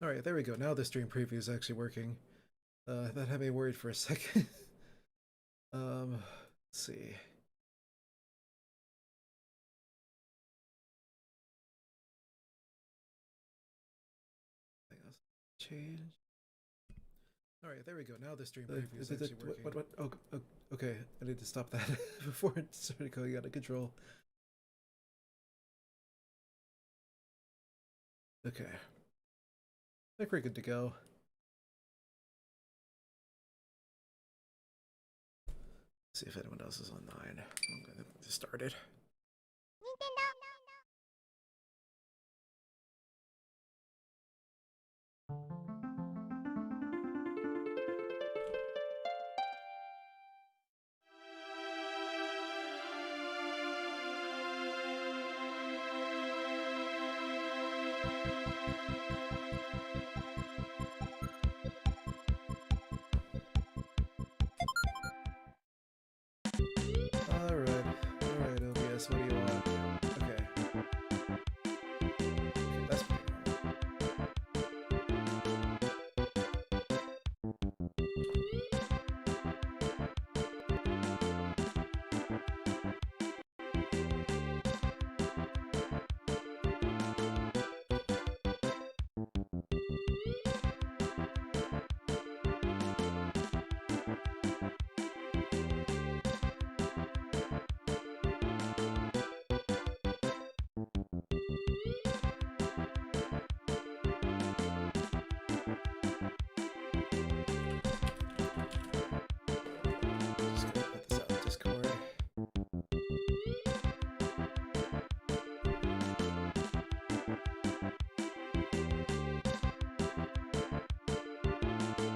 Alright, there we go. Now the stream preview is actually working. That had me worried for a second. Let's see. Change. Alright, there we go. Now the stream preview is actually working. What? Oh, okay. I need to stop that before it started going out of control. Okay. I think we're good to go. See if anyone else is online. I'm gonna get started. Alright, OBS, what do you want? Okay. That's pretty Just gonna put this out in Discord.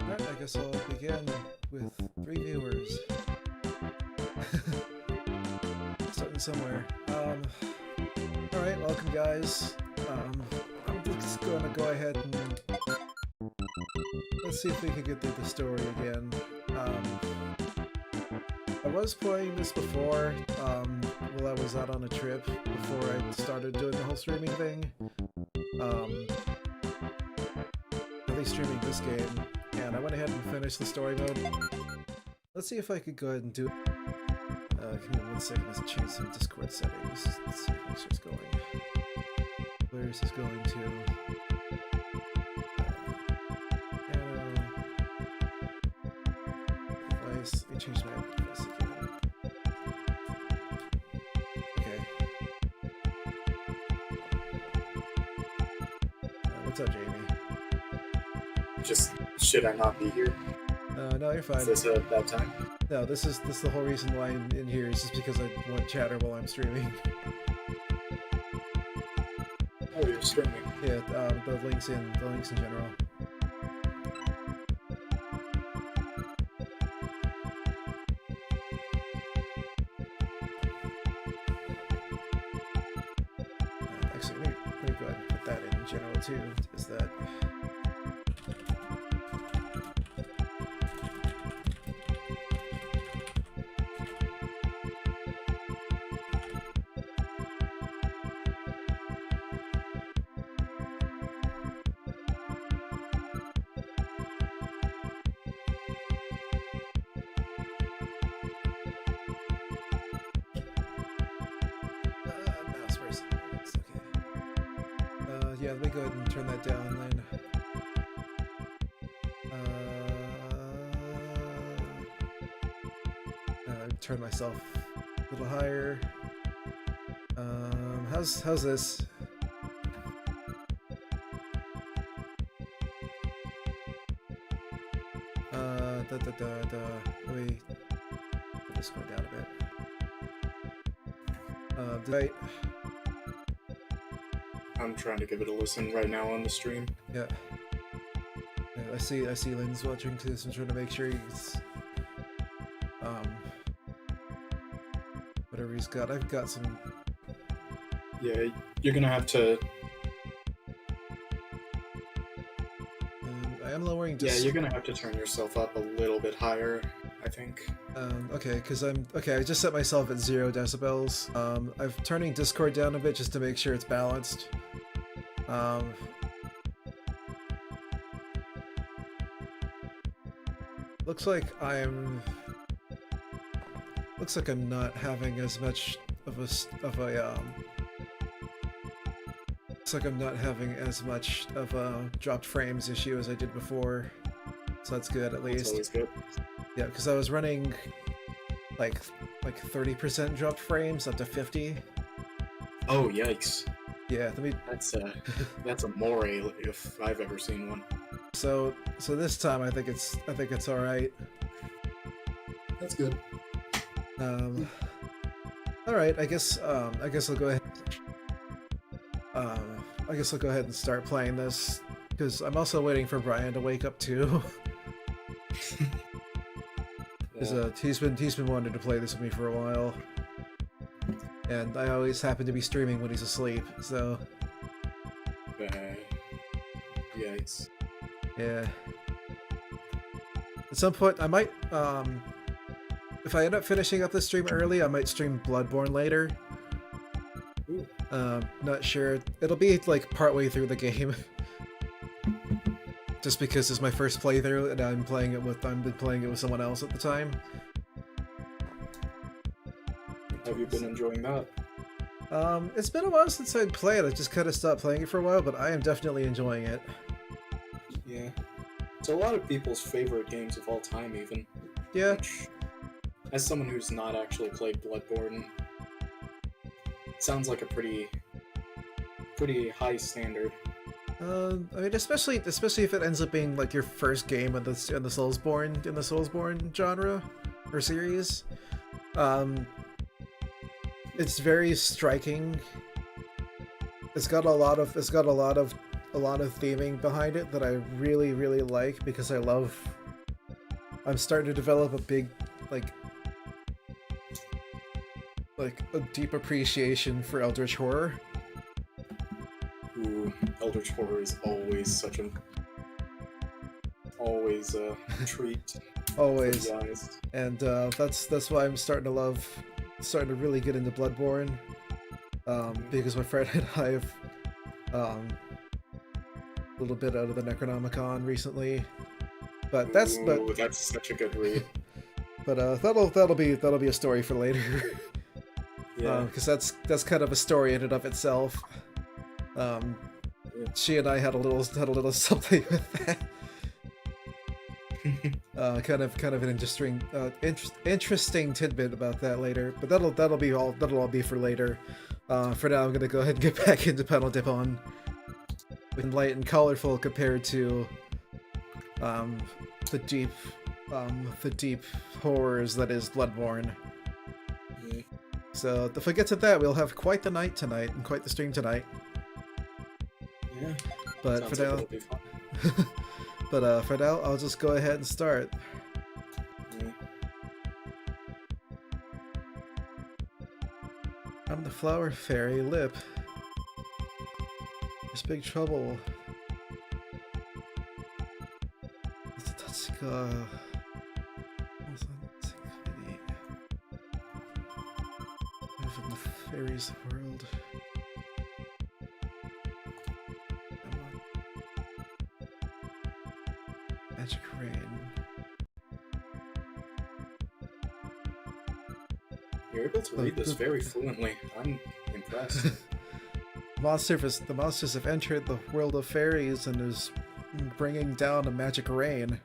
Alright, I guess I'll begin with 3 viewers. Starting somewhere. Alright, welcome guys. I'm just gonna go ahead and let's see if we can get through the story again. I was playing this before, while I was out on a trip, before I started doing the whole streaming thing. At least streaming this game, and I went ahead and finished the story mode. Let's see if I could go ahead and do it. Give me 1 second to change some Discord settings. Let's see if this is going. Where is this going to? Device. I changed my device again. Okay. What's up, Jamie? Just should I not be here? No, you're fine. Is this a bad time? No, this is the whole reason why I'm in here is just because I want chatter while I'm streaming. Oh, you're streaming. Yeah, the links in general. Actually, let me go ahead and put that in general too. Is that? Yeah, let me go ahead and turn that down then. Turn myself a little higher. How's this? Let me put this going down a bit. Right. I'm trying to give it a listen right now on the stream. Yeah. I see Lynn's watching too, so I'm trying to make sure he's whatever he's got. I've got some. Yeah, you're gonna have to. I am lowering. Yeah, you're gonna have to turn yourself up a little bit higher, I think. Okay, because I just set myself at 0 decibels. I'm turning Discord down a bit just to make sure it's balanced. Looks like I'm not having as much of a looks like I'm not having as much of a dropped frames issue as I did before. So that's good at least. That's always good. Yeah, because I was running like 30% dropped frames up to 50. Oh yikes! Yeah, let me. That's a moray if I've ever seen one. So this time I think it's all right. That's good. All right. I guess I'll go ahead. I guess I'll go ahead and start playing this because I'm also waiting for Brian to wake up too. Because he's been wanting to play this with me for a while, and I always happen to be streaming when he's asleep. So. Yikes. Yeah. At some point, I might, if I end up finishing up the stream early, I might stream Bloodborne later. Ooh. Not sure. It'll be, like, partway through the game. Just because it's my first playthrough, and I've been playing it with someone else at the time. Have you been enjoying that? It's been a while since I played. I just kind of stopped playing it for a while, but I am definitely enjoying it. Yeah. It's a lot of people's favorite games of all time, even. Yeah. Which, as someone who's not actually played Bloodborne, it sounds like a pretty high standard. I mean, especially if it ends up being like your first game in the Soulsborne genre or series. It's very striking. It's got a lot of theming behind it that I really like because I'm starting to develop a big like a deep appreciation for Eldritch horror. Ooh, Eldritch horror is always a treat. Always. For the eyes. And that's why I'm starting to really get into Bloodborne. Because my friend and I have a little bit out of the Necronomicon recently. But that's such a good read. But that'll be a story for later. Yeah. Because that's kind of a story in and of itself. She and I had a little something with that. Kind of an interesting tidbit about that later, but that'll all be for later. For now, I'm gonna go ahead and get back into Paneler de Pon, with light and colorful compared to the deep horrors that is Bloodborne. Mm. So if we get to that, we'll have quite the night tonight and quite the stream tonight. Yeah. But Sounds for like now. it'll be fun. But for now, I'll just go ahead and start. Mm. I'm the flower fairy, Lip. There's big trouble. From the fairies world. Magic rain. You're able to read this very fluently. I'm impressed. The monsters have entered the world of fairies and is bringing down a magic rain.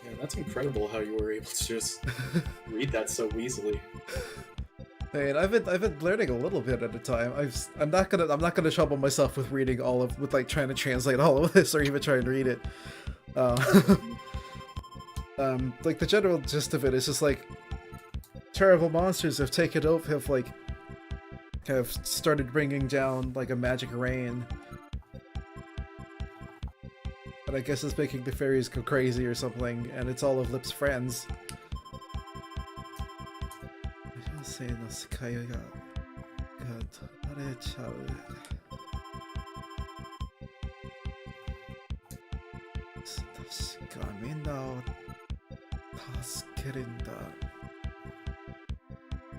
Yeah, that's incredible how you were able to just read that so easily. I mean, I've been learning a little bit at a time. I'm not gonna trouble myself with reading trying to translate all of this or even trying to read it. Like the general gist of it is just like terrible monsters have taken over, have started bringing down like a magic rain, and I guess it's making the fairies go crazy or something, and it's all of Lip's friends.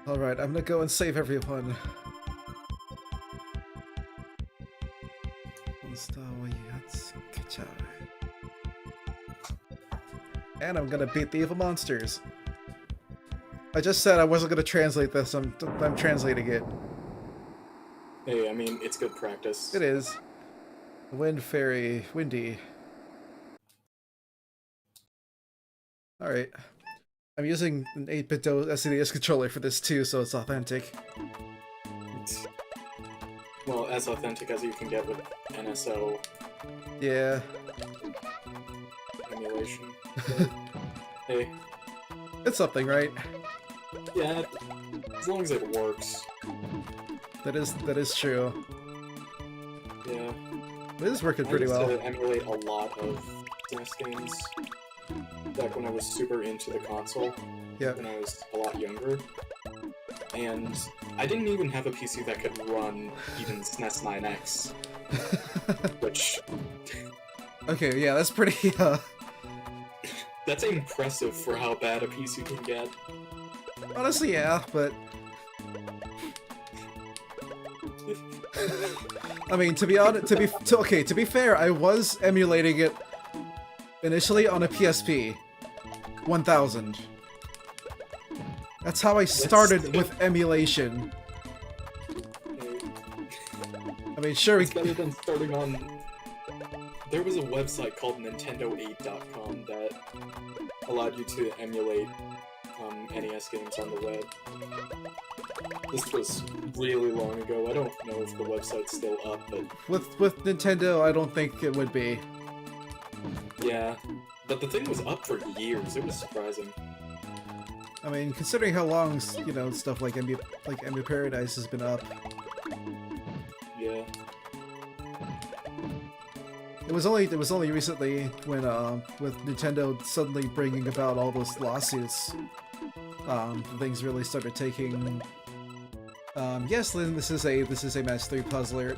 Alright, I'm gonna go and save everyone. 1 And I'm gonna beat the evil monsters. I just said I wasn't gonna translate this. I'm translating it. Hey, I mean, it's good practice. It is. Wind fairy, windy. All right. I'm using an 8-bit SNES controller for this too, so it's authentic. Well, as authentic as you can get with NSO Yeah. emulation. But, hey. It's something, right? Yeah, as long as it works. That is true. Yeah. It is working pretty well. I used to emulate a lot of SNES games back when I was super into the console. Yep. When I was a lot younger. And I didn't even have a PC that could run even SNES 9X. Which... Okay, yeah, that's pretty, That's impressive for how bad a PC can get. Honestly, yeah, but... I mean, to be honest, to be fair, I was emulating it initially on a PSP 1000. That's how I started with emulation. I mean, sure, it's better than starting on... There was a website called Nintendo8.com that allowed you to emulate NES games on the web. This was really long ago. I don't know if the website's still up, but... With Nintendo, I don't think it would be. Yeah, but the thing was up for years. It was surprising. I mean, considering how long, you know, stuff like Emu Paradise has been up. Yeah. It was only recently when with Nintendo suddenly bringing about all those lawsuits, things really started taking. Yes, Lynn, this is a Match 3 puzzler.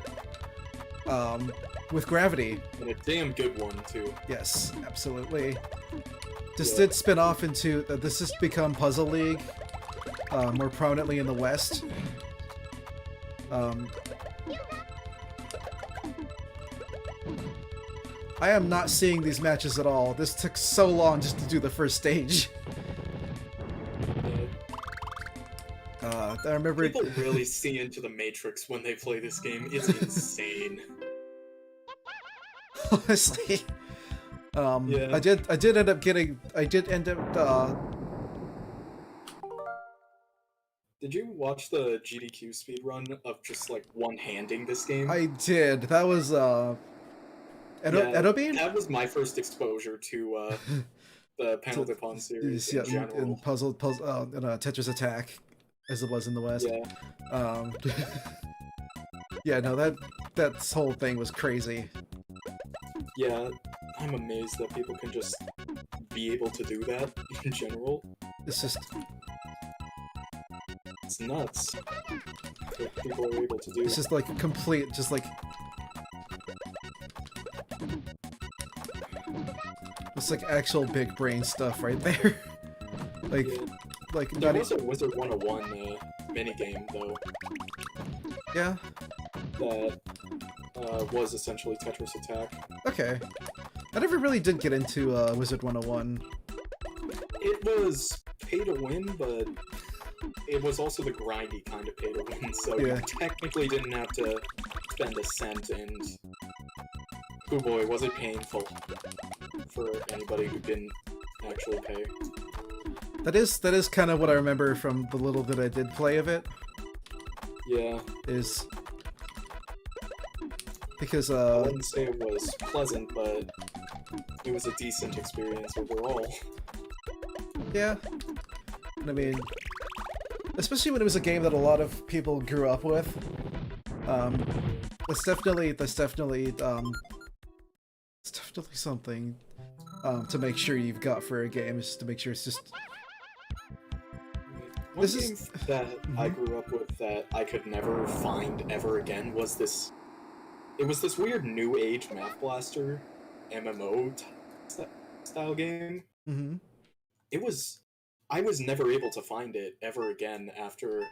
With Gravity. And a damn good one too. Yes, absolutely. This did spin off into this has become Puzzle League, more prominently in the West. I am not seeing these matches at all. This took so long just to do the first stage. I remember people really see into the Matrix when they play this game. It's insane. Honestly, yeah. I did end up. Did you watch the GDQ speedrun of just like one-handing this game? I did. That was Edobean? That was my first exposure to the Panel de Pon series in general. In Tetris Attack, as it was in the West. Yeah. Yeah, no, that whole thing was crazy. Yeah, I'm amazed that people can just be able to do that in general. It's just... It's nuts what people are able to do. It's just like complete, just like... It's like actual big brain stuff right there. Like, yeah. like there was a Wizard 101 minigame though. Yeah. That was essentially Tetris Attack. Okay. I never really did get into Wizard 101. It was pay to win, but it was also the grindy kind of pay to win, so yeah. You technically didn't have to spend a cent, and oh boy, was it painful for anybody who didn't actually pay. That is kind of what I remember from the little that I did play of it. Yeah. Is because I wouldn't say it was pleasant, but it was a decent experience overall. Yeah. I mean, especially when it was a game that a lot of people grew up with. That's definitely something to make sure you've got for a game, is to make sure it's just... One game that I grew up with that I could never find ever again was this... It was this weird New Age Math Blaster MMO style game. Mm-hmm. I was never able to find it ever again after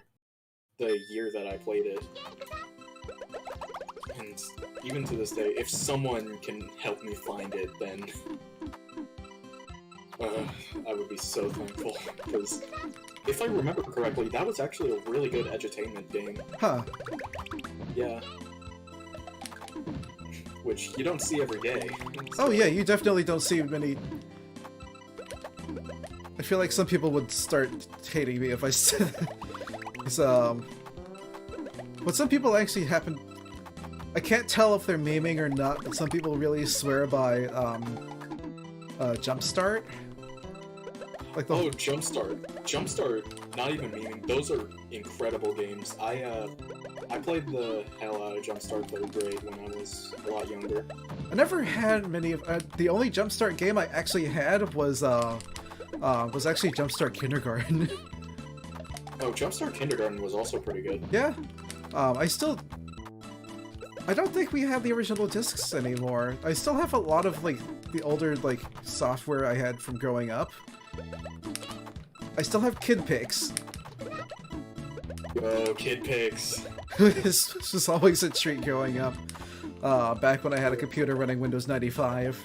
the year that I played it. And and even to this day, if someone can help me find it, then I would be so thankful, because if I remember correctly, that was actually a really good edutainment game. Huh. Yeah. Which you don't see every day. So. Oh yeah, you definitely don't see many... I feel like some people would start hating me if I said... But some people actually happen... I can't tell if they're memeing or not, but some people really swear by, Jumpstart. Like the... Oh, Jumpstart. Jumpstart, not even memeing. Those are incredible games. I played the hell out of Jumpstart 3rd grade when I was a lot younger. I never had many of... the only Jumpstart game I actually had was actually Jumpstart Kindergarten. Oh, Jumpstart Kindergarten was also pretty good. Yeah. I don't think we have the original discs anymore. I still have a lot of, like, the older, like, software I had from growing up. I still have Kid Pics. Oh, Kid Pics. This was always a treat growing up. Back when I had a computer running Windows 95.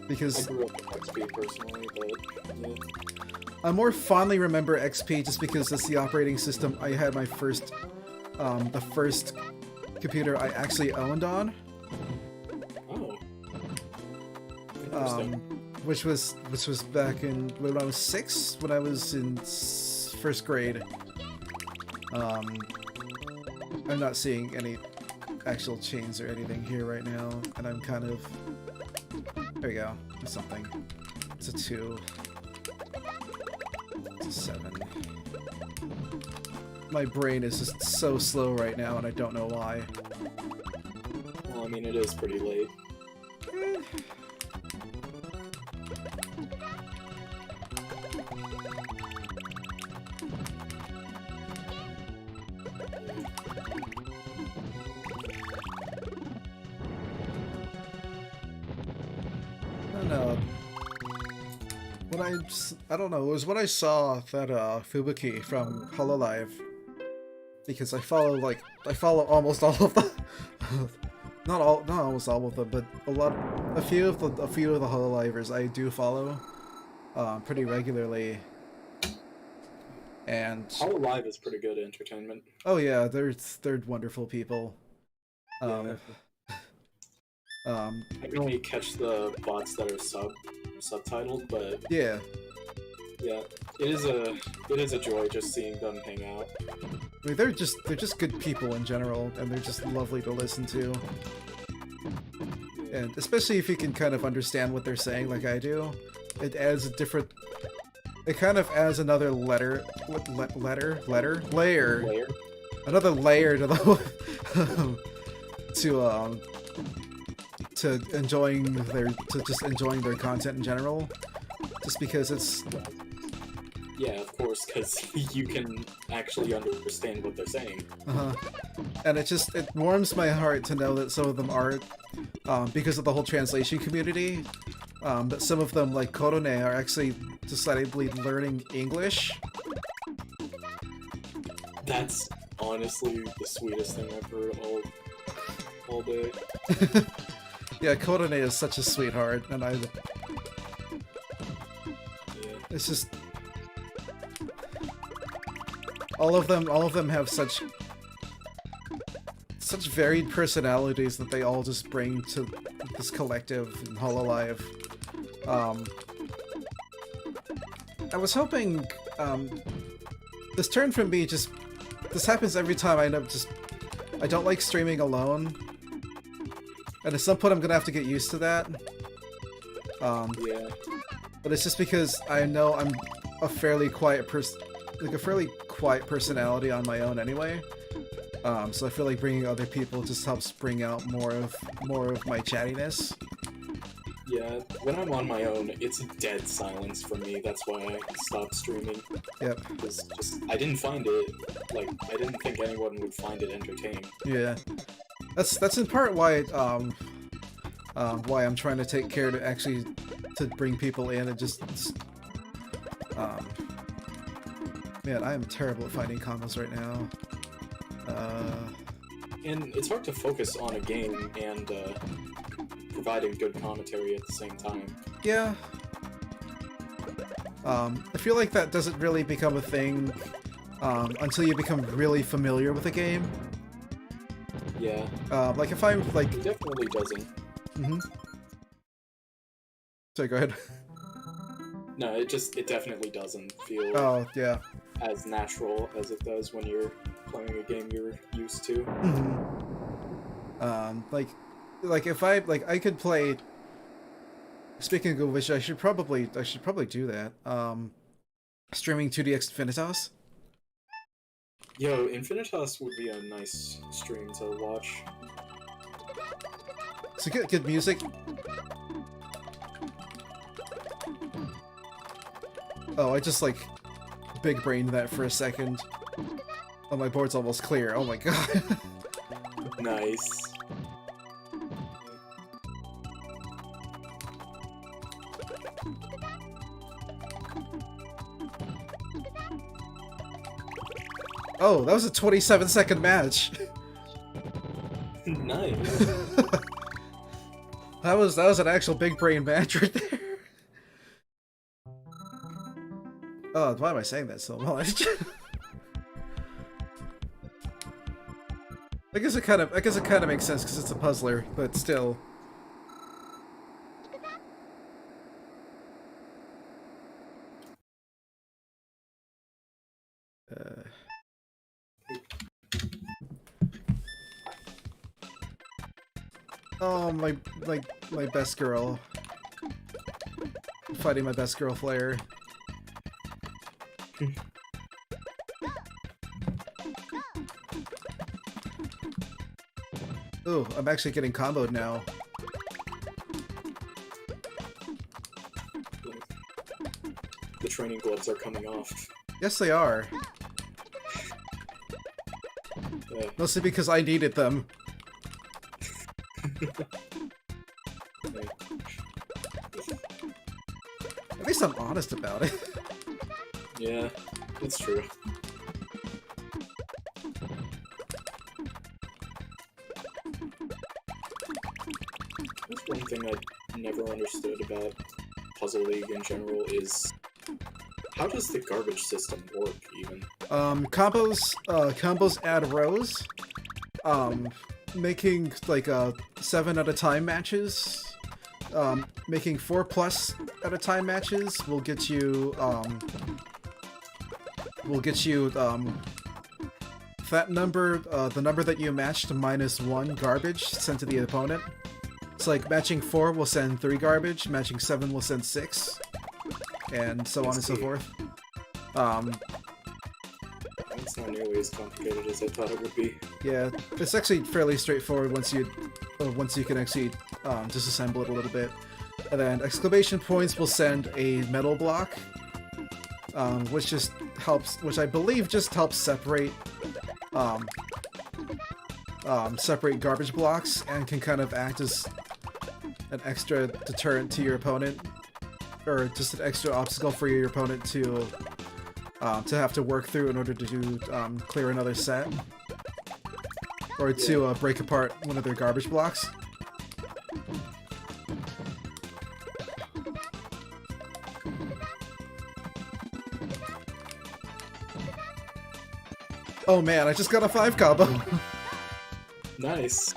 Because... I grew up with XP personally, but yeah. I more fondly remember XP just because it's the operating system I had my first, the first computer I actually owned on. Oh. Which was back in when I was 6, when I was in 1st grade. I'm not seeing any actual chains or anything here right now, and I'm kind of... There we go. There's something. It's a 2. It's a 7. My brain is just so slow right now, and I don't know why. Well, I mean, it is pretty late. I don't know, it was when I saw that Fubuki from Hololive, because I follow almost all of the not almost all of them, but a few of the Hololivers I do follow pretty regularly. And Hololive is pretty good entertainment. Oh yeah, they're wonderful people. I can only catch the bots that are subtitled, but yeah, it is a joy just seeing them hang out. I mean, they're just good people in general, and they're just lovely to listen to. And especially if you can kind of understand what they're saying, like I do, it adds a different. It kind of adds another layer, another layer to the to just enjoying their content in general, just because it's... Yeah, of course, because you can actually understand what they're saying. And it warms my heart to know that some of them are, because of the whole translation community, that some of them, like Korone, are actually decidedly learning English. That's honestly the sweetest thing I've heard all day. Yeah, Korone is such a sweetheart, and it's just... All of them have such varied personalities that they all just bring to this collective in Hololive. I was hoping, this turn from me this happens every time I end up I don't like streaming alone. And at some point I'm gonna have to get used to that. Yeah. But it's just because I know I'm a fairly quiet quiet personality on my own anyway. So I feel like bringing other people just helps bring out more of my chattiness. Yeah, when I'm on my own, it's dead silence for me. That's why I stopped streaming. Yep. Because I didn't find it, I didn't think anyone would find it entertaining. Yeah. That's in part why I'm trying to take care to bring people in and just man, I am terrible at finding combos right now. and it's hard to focus on a game and providing good commentary at the same time. Yeah. I feel like that doesn't really become a thing until you become really familiar with the game. Yeah. Like if I'm like... It definitely doesn't. Mm-hmm. Sorry, go ahead. No, it definitely doesn't feel yeah. as natural as it does when you're playing a game you're used to. Mm-hmm. Like if I could play... Speaking of which, I should probably do that. Streaming 2DX Infinitas. Yo, Infinitas would be a nice stream to watch. So good music. Oh, I just like big brained that for a second. Oh, my board's almost clear. Oh my god. Nice. Oh, that was a 27-second match. Nice. that was an actual big brain match right there. Oh, why am I saying that so much? I guess it kind of makes sense because it's a puzzler, but still. Oh, my best girl. Fighting my best girl Flare. Ooh, I'm actually getting comboed now. The training gloves are coming off. Yes, they are. Mostly because I needed them. At least I'm honest about it. Yeah, it's true. That's one thing I never understood about Puzzle League in general is how does the garbage system work even? Combos add rows. Making like 7 at a time matches. Making 4+ at a time matches will get you that number, the number that you matched -1 garbage sent to the opponent. It's like matching 4 will send 3 garbage, matching 7 will send 6, and so on and so forth. It's not nearly as complicated as I thought it would be. Yeah, it's actually fairly straightforward once you can actually disassemble it a little bit. And then exclamation points will send a metal block, which I believe just helps separate separate garbage blocks and can kind of act as an extra deterrent to your opponent, or just an extra obstacle for your opponent to have to work through in order to clear another set, or to break apart one of their garbage blocks. Oh man, I just got a 5 combo! Nice.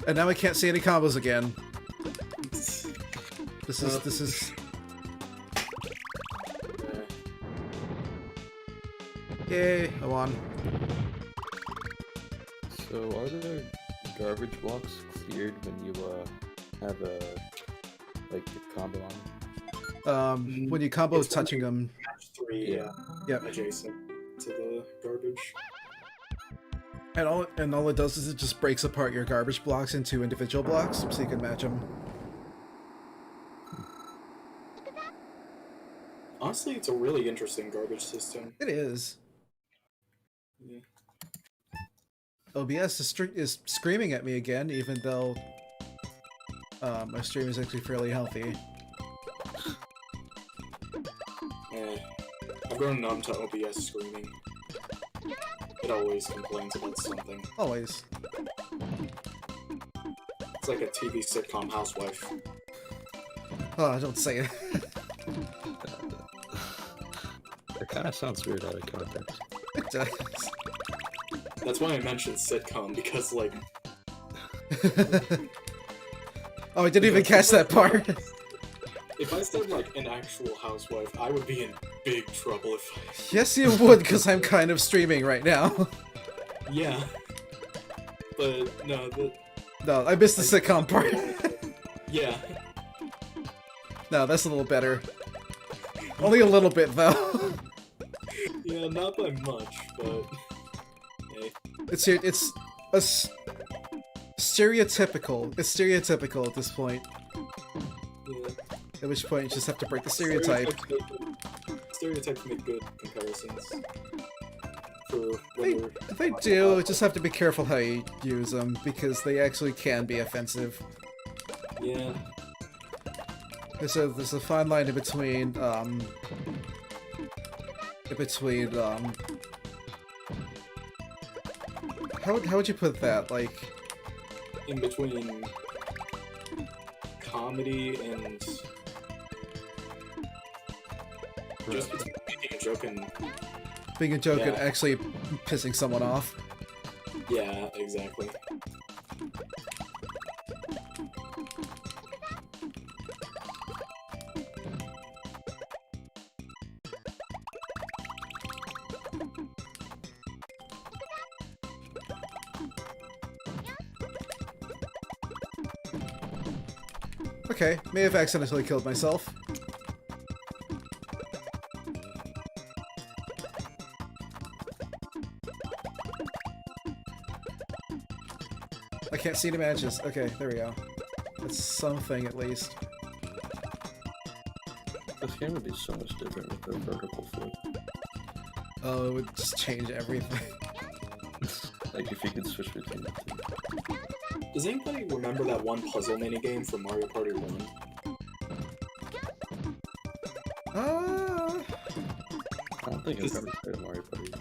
And now I can't see any combos again. This is... Yay, I won. So are the garbage blocks cleared when you have a combo on? When you combo It's touching them. Match 3, Yep. adjacent to the garbage. And all it does is it just breaks apart your garbage blocks into individual blocks, so you can match them. Honestly, it's a really interesting garbage system. It is. Yeah. OBS is screaming at me again, even though my stream is actually fairly healthy. I've grown numb to OBS screaming. It always complains about something. Always. It's like a TV sitcom housewife. Oh, don't say it. That kind of sounds weird out of context. It does. That's why I mentioned sitcom, because, like... Oh, I didn't even catch that part. If I said, like, an actual housewife, I would be in big trouble if I... Yes, you would, because I'm kind of streaming right now. Yeah. But, no, No, I missed the sitcom part. Yeah. No, that's a little better. Only a little bit, though. Yeah, not by much, but... Hey. It's stereotypical. It's stereotypical at this point. Yeah. At which point you just have to break the stereotype. Stereotypes make good comparisons. For They do, just have to be careful how you use them, because they actually can be offensive. Yeah. There's a fine line in between, how would you put that? Like... In between... comedy and... just between making a joke and... being a joke Yeah. and actually pissing someone off. Yeah, exactly. Okay, may have accidentally killed myself. I can't see any matches. Okay, there we go. That's something at least. This game would be so much different with the vertical flip. Oh, it would just change everything. Like if you could switch between the two. Does anybody remember that one puzzle minigame from Mario Party 1? I don't think I've ever played a Mario Party.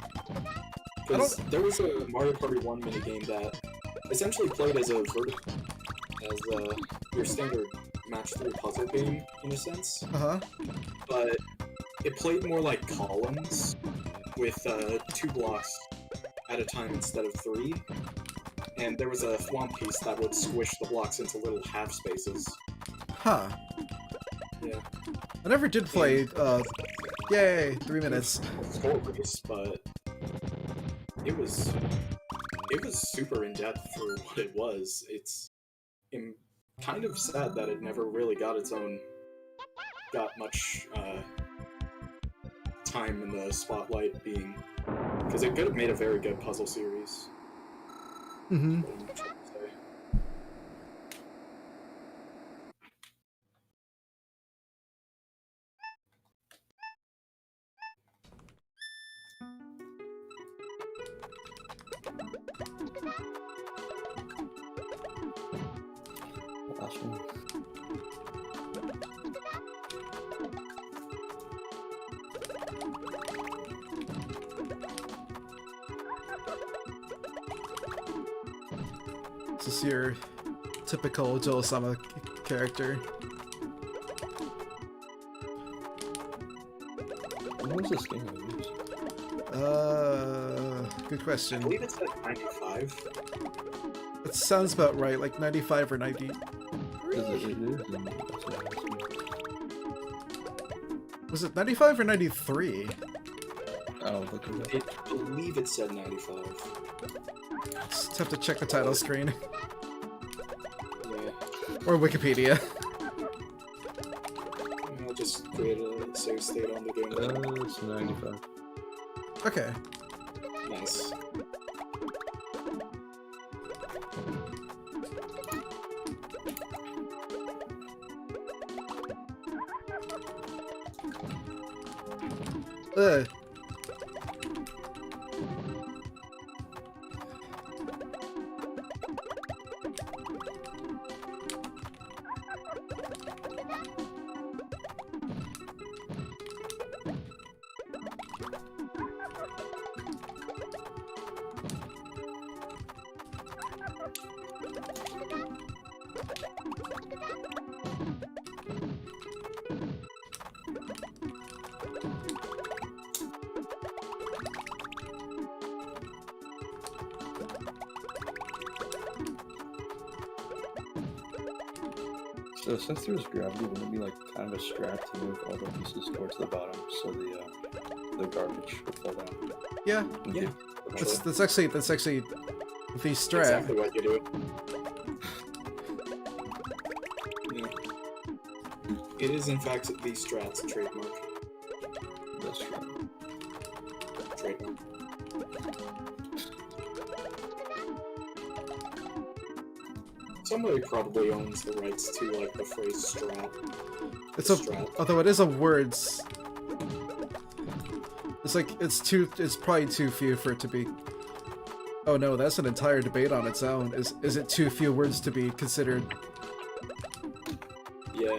Because there was a Mario Party 1 minigame that essentially played as your standard match 3 puzzle game, in a sense. Uh-huh. But it played more like columns, with 2 blocks at a time instead of 3. And there was a thwomp piece that would squish the blocks into little half spaces. Huh. Yeah. I never did play, yay, 3 minutes. Skull race, but it was super in-depth for what it was. It's kind of sad that it never really got much time in the spotlight, because it could have made a very good puzzle series. Mm-hmm. What I'm trying to say. Last one. This is your typical Joe-sama character. When was this game released? Good I question. believe it's at 95. It sounds about right, like 95 or 90. Was it 95 or 93? Oh, look at that. I believe it said 95. Just have to check the title screen. Yeah. Or Wikipedia. I'll just create a save state on the game. It's 95. Okay. Nice. Ugh. since there's gravity, wouldn't it be like kind of a strat to move all the pieces towards the bottom so the garbage would fall down? Yeah, Yeah. that's actually the strat. Exactly what you do. Yeah. It is in fact the Strat's trademark. That's true. Trademark. Somebody probably owns the rights to like the phrase strat. Although it is a words. It's like it's probably too few for it to be. Oh no, that's an entire debate on its own. Is it too few words to be considered Yeah.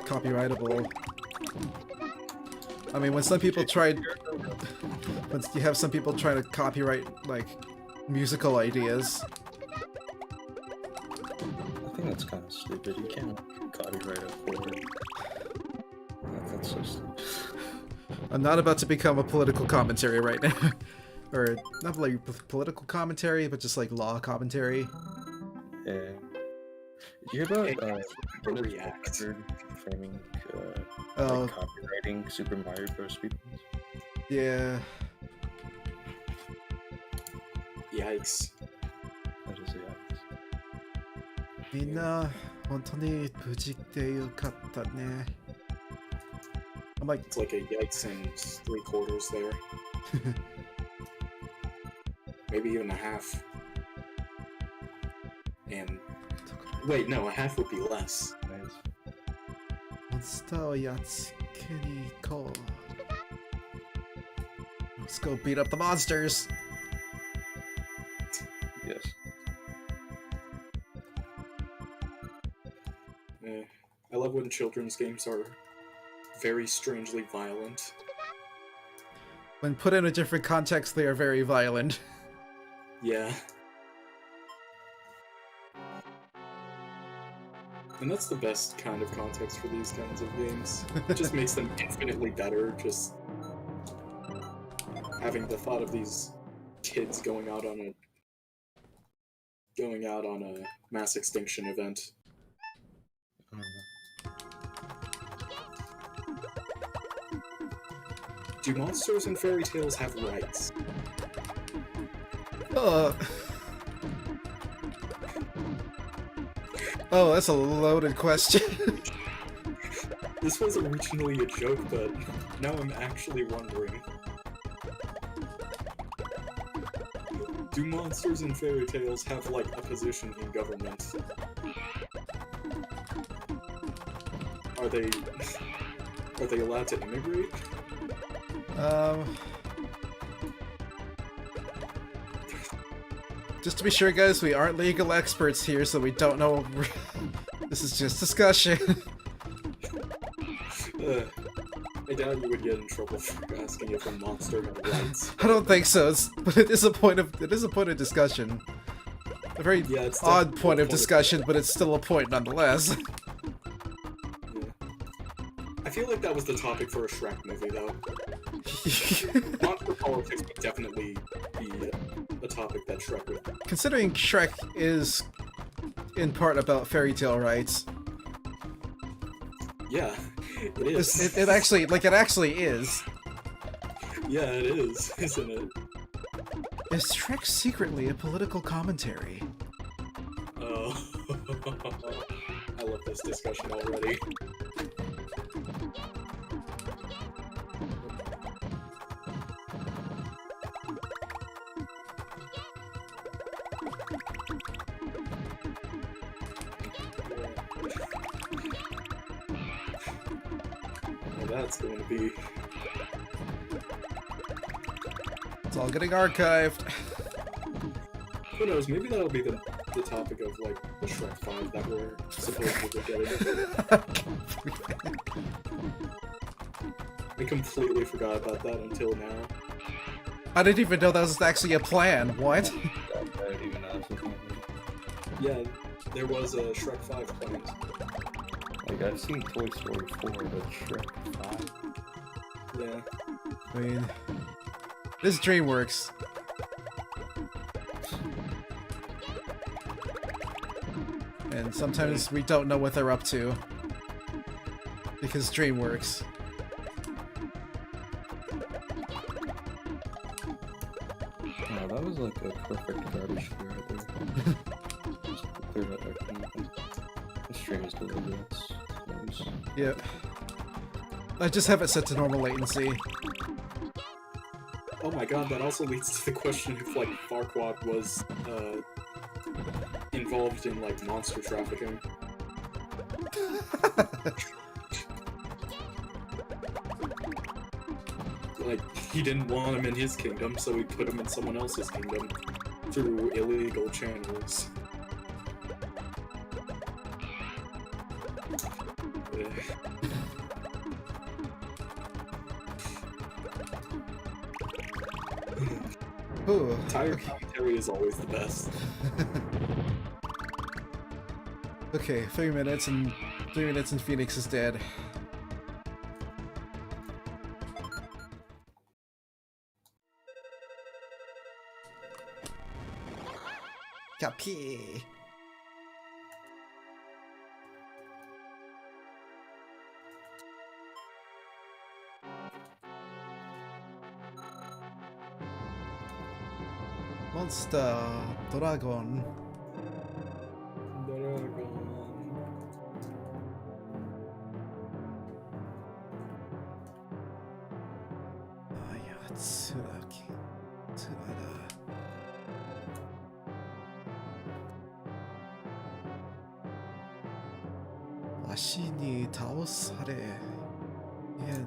copyrightable? I mean, when some people tried, when you have some people trying to copyright like musical ideas. I think that's kind of stupid. You can't copyright a chord. That's so stupid. I'm not about to become a political commentary right now. Or, not like political commentary, but just like law commentary. Yeah. Did you hear about React framing Oh. like copywriting Super Mario Bros. Speedruns? Yeah. Yikes. That is the obvious. みんな本当に無事でよかったね. I'm like, It's like a yikes and 3/4 there. Maybe even a half. And wait, no, a half would be less. Nice. モンスターをやっつけに行こう. Let's go beat up the monsters. Yes. I love when children's games are very strangely violent. When put in a different context, they are very violent. Yeah. And that's the best kind of context for these kinds of games. It just makes them infinitely better, just having the thought of these kids going out on a mass extinction event. I don't know. Do monsters and fairy tales have rights? Oh, that's a loaded question. This was originally a joke, but now I'm actually wondering. Do monsters and fairy tales have, like, a position in government? Are they allowed to immigrate? Just to be sure, guys, we aren't legal experts here, so we don't know. This is just discussion. I doubt you would get in trouble for asking if a monster had rights. I don't think so, but it is a point of discussion. A very it's odd definitely point a of discussion, but it's still a point nonetheless. Yeah. I feel like that was the topic for a Shrek movie, though. Monster politics would definitely be a topic that Shrek would. Considering Shrek is in part about fairy tale rights. Yeah, it is. It actually is. Yeah, it is, isn't it? Is Shrek secretly a political commentary? Oh, I love this discussion already. That's going to be... It's all getting archived. Who knows, maybe that'll be the topic of, like, the Shrek 5 that we're supposedly getting. I completely forgot about that until now. I didn't even know that was actually a plan. What? I didn't even know this was happening. Yeah, there was a Shrek 5 planned. Like, I've seen Toy Story 4, but Shrek 5? Yeah. I mean, this is DreamWorks. And sometimes we don't know what they're up to. Because DreamWorks. Oh, that was like a perfect garbage stream right there. Just clear that out from anything. The stream is delicious. Yep. I just have it set to normal latency. Oh my god, that also leads to the question if, like, Farquaad was, involved in, like, monster trafficking. Like, he didn't want him in his kingdom, so he put him in someone else's kingdom through illegal channels. Ooh. Tire commentary is always the best. Okay, 3 minutes and Phoenix is dead. Capi. Monster Dragon. Tsuraki. Tsurada. 足に倒され、円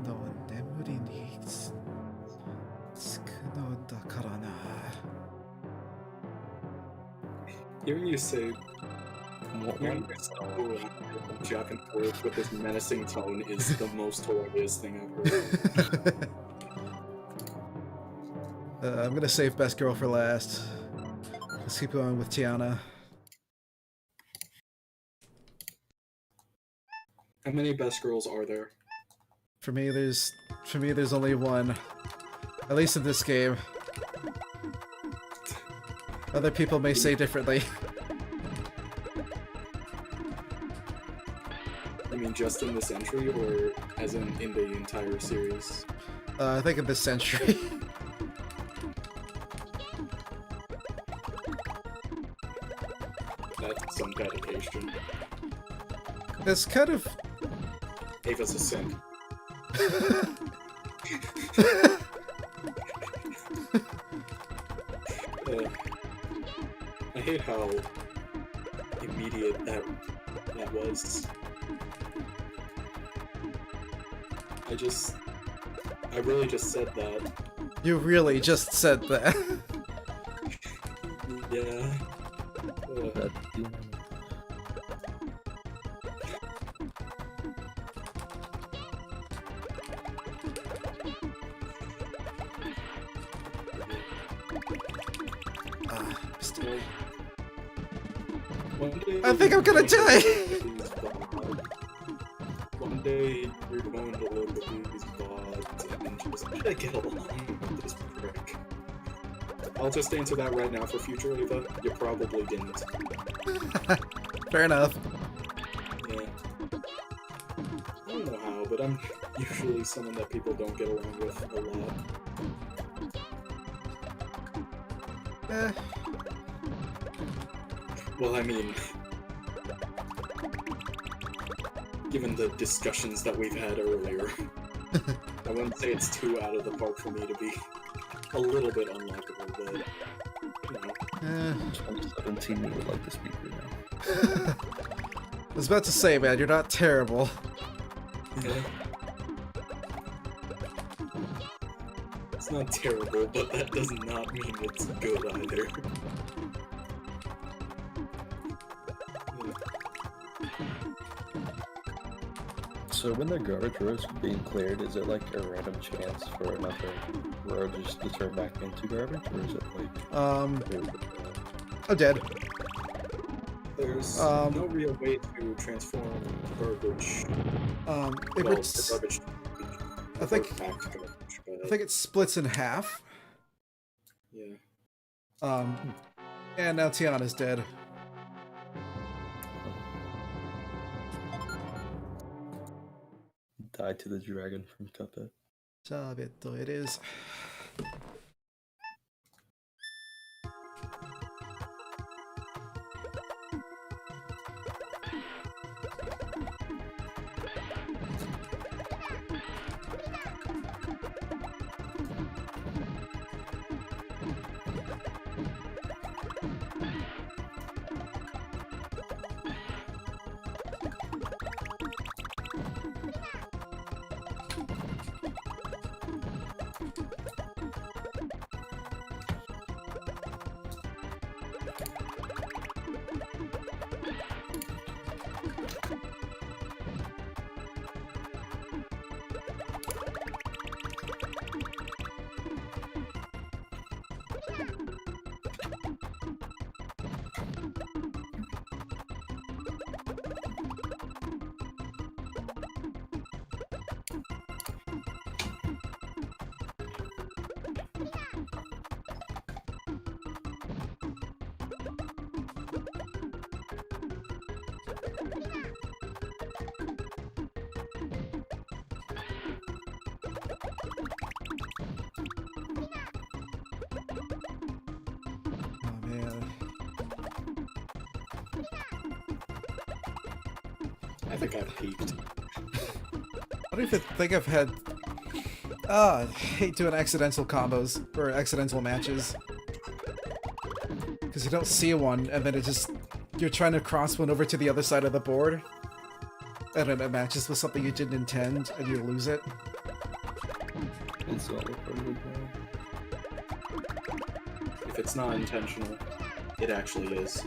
の眠りにつくのだからな。Hearing you say, hearing you say Jack and forth with this menacing tone is the most hilarious thing I've heard. I'm gonna save Best Girl for last. Let's keep going with Tiana. How many best girls are there? For me, there's only one. At least in this game. Other people may say differently. You mean just in this entry, or as in the entire series? I think in this century. That's some dedication. It's kind of... Ava's a simp. I hate how immediate that was. I really just said that. You really just said that. Yeah. I think I'm gonna die! One day you're going to look at these VODs and just try to get along with this prick. I'll just answer that right now for future Ava. You probably didn't. Fair enough. Yeah. I don't know how, but I'm usually someone that people don't get along with a lot. Eh. Well, I mean, given the discussions that we've had earlier, I wouldn't say it's too out of the park for me to be a little bit unlikable, but, you know. 2017, you would like to speak right now. I was about to say, man, you're not terrible. Yeah. It's not terrible, but that does not mean it's good either. So when the garbage road is being cleared, is it like a random chance for another road just to turn back into garbage, or is it like... I'm dead. There's no real way to transform garbage. It's... Garbage. I think Garbage, it splits in half. Yeah. And now Tiana's dead. Die to the dragon from Cuphead. Sabito, it is. Oh man. I think I've peaked. I don't even think I've had. I hate doing accidental combos or accidental matches. Because you don't see one, and then it just. You're trying to cross one over to the other side of the board, and then it matches with something you didn't intend, and you lose it. It's all a part of the game. If it's not intentional, it actually is.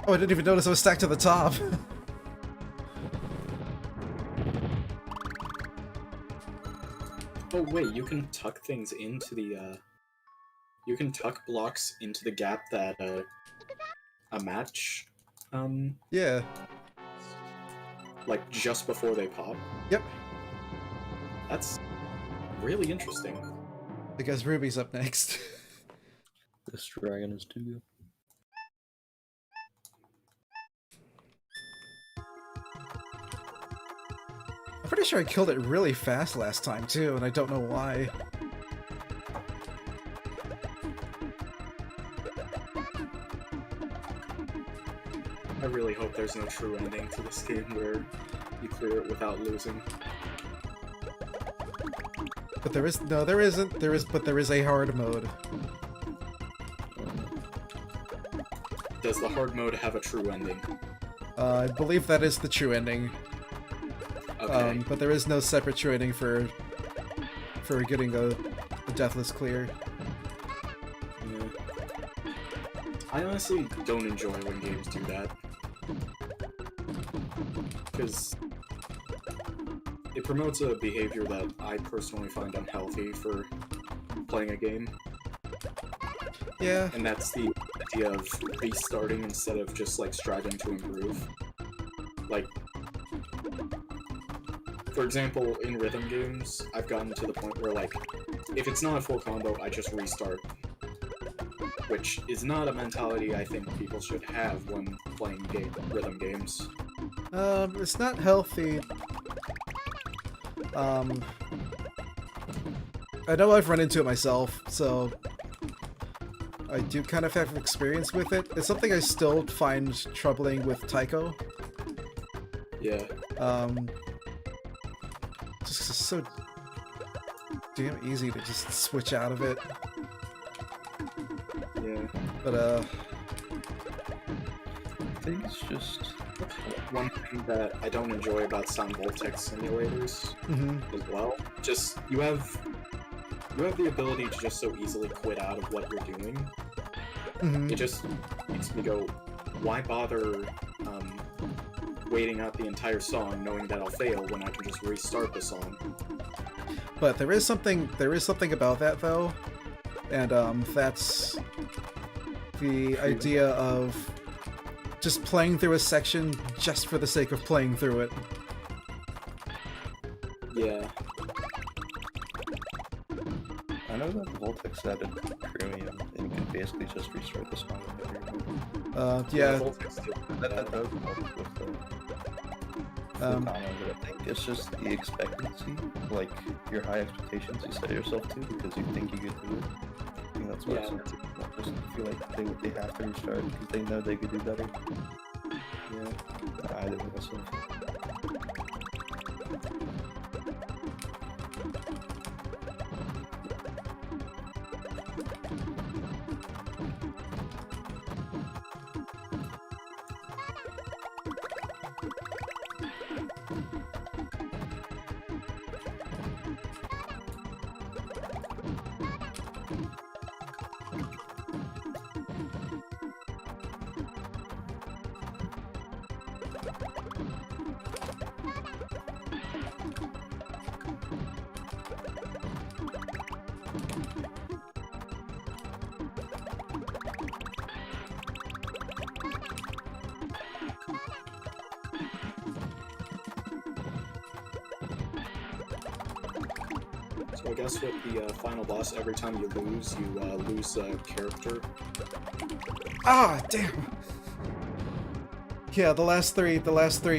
Oh, I didn't even notice I was stacked to the top. Oh wait, you can tuck things into the, you can tuck blocks into the gap that, a match, Yeah. like just before they pop. Yep. That's really interesting. Because Ruby's up next. This dragon is too good. I'm pretty sure I killed it really fast last time too, and I don't know why. I really hope there's no true ending to this game where you clear it without losing. But there is no, there isn't. But there is a hard mode. Does the hard mode have a true ending? I believe that is the true ending. Okay. But there is no separate true ending for getting a deathless clear. Yeah. I honestly don't enjoy when games do that. Because it promotes a behavior that I personally find unhealthy for playing a game. Yeah. And that's the idea of restarting instead of just like striving to improve. Like, for example, in rhythm games, I've gotten to the point where like, if it's not a full combo, I just restart. Which is not a mentality I think people should have when playing rhythm games. It's not healthy. I know I've run into it myself, so I do kind of have experience with it. It's something I still find troubling with Taiko. Yeah. Just 'cause it's so damn easy to just switch out of it. Yeah. But I think it's just One thing that I don't enjoy about sound vortex simulators as well, just you have the ability to just so easily quit out of what you're doing. It just makes me go, why bother waiting out the entire song, knowing that I'll fail when I can just restart the song. But there is something about that though, and that's the idea of just playing through a section just for the sake of playing through it. Yeah. I know that Voltex added premium, and you can basically just restart the song whenever you Yeah. that does help with the comment, but I think it's just the expectancy, like your high expectations you set yourself to because you think you could do it. I think that's why some people just feel like they have to restart because they know they could do better. Yeah, I did it myself. So I guess with the final boss, every time you lose a character. Ah, damn. Yeah, the last three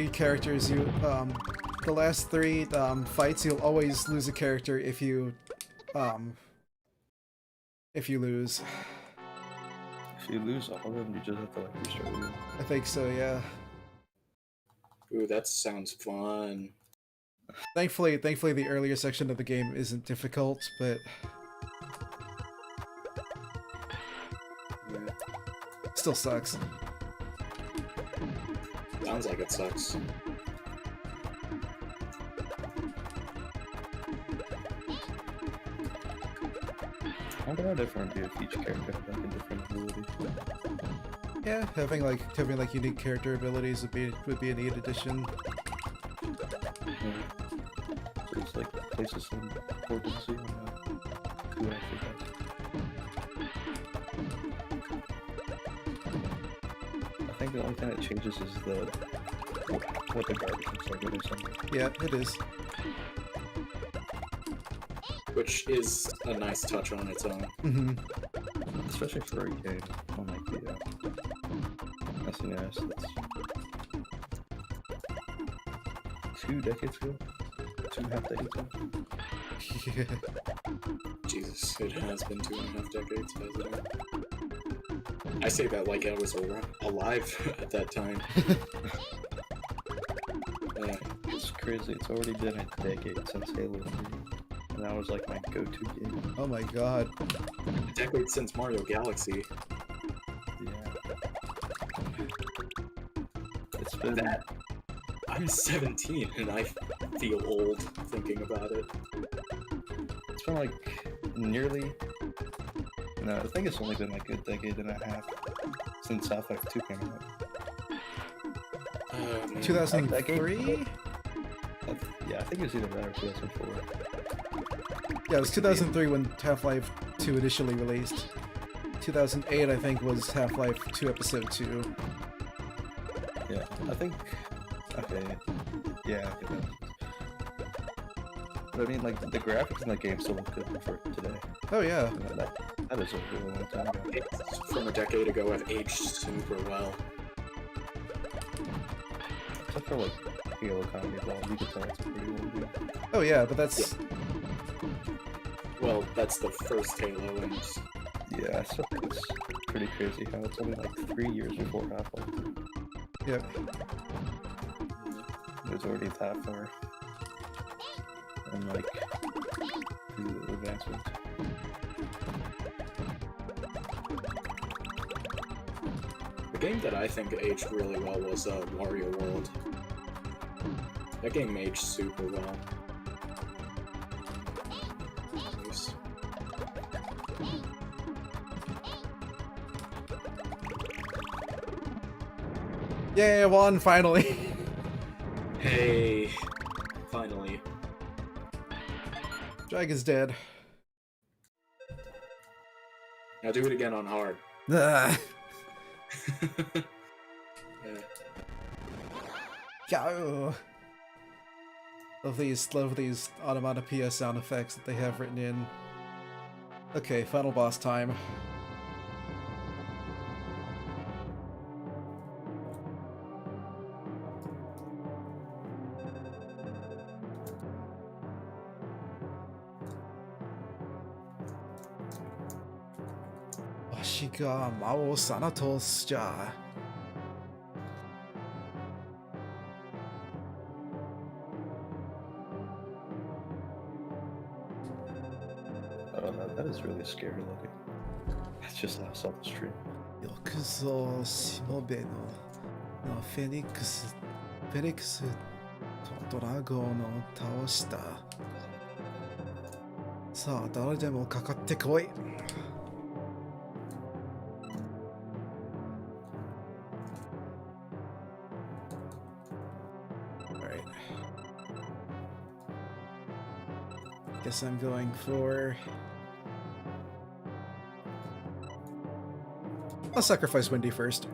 characters the last three fights, you'll always lose a character if you lose. If you lose all of them, you just have to like restart again. I think so, yeah. Ooh, that sounds fun. Thankfully the earlier section of the game isn't difficult, but Yeah. still sucks. Sounds like it sucks. I wonder how different it'd be if each character had like a different ability. Yeah, having like unique character abilities would be a neat addition. So it's like places some importance on who actually does. I think the only thing that changes is what the garbage looks like or something. Yeah, it is. Which is a nice touch on its own. Mm-hmm. Especially for a game on like the SNES, that's 2 decades ago? 2.5 decades ago? Yeah. Jesus, it has been 2.5 decades, hasn't it? I say that like I was alive at that time. It's crazy, it's already been a decade since Halo 3. And that was like my go-to game. Oh my god. A decade since Mario Galaxy. Yeah. It's been... That... I'm 17 and I feel old thinking about it. It's been like nearly... No, I think it's only been like a decade and a half since Half-Life 2 came out. 2003? Yeah, I think it was either that or 2004. Yeah, it was 2003 when Half-Life 2 initially released. 2008, I think, was Half-Life 2 Episode 2. Yeah, I think... Okay, yeah, I think that. But I mean, like, the graphics in that game still look good for today. Oh yeah. You know, that is a really long time ago. From a decade ago have aged super well. Except for, like, Halo Comedy Ball, you could tell it's a pretty old game. Oh yeah, but that's... Well, that's the first Halo, and... Yeah, so it's pretty crazy how it's only like 3 years before Half-Life 2. Yep. There's already that far. And like, the advancements. The game that I think aged really well was Wario World. That game aged super well. Nice. Yay, I won, finally! Hey, finally. Dragon's dead. Now do it again on hard. Ugh. Yeah. Go! Love these onomatopoeia sound effects that they have written in. Okay, final boss time. Washiga Mao Sanatos ja. Oh, that is really scary looking. That's just how I saw the stream. Yokuzo Shimobe no Phoenix to Dragon no taoshita. Sa, dare demo kakatte koi. Alright. Guess I'm going for... I'll sacrifice Wendy first.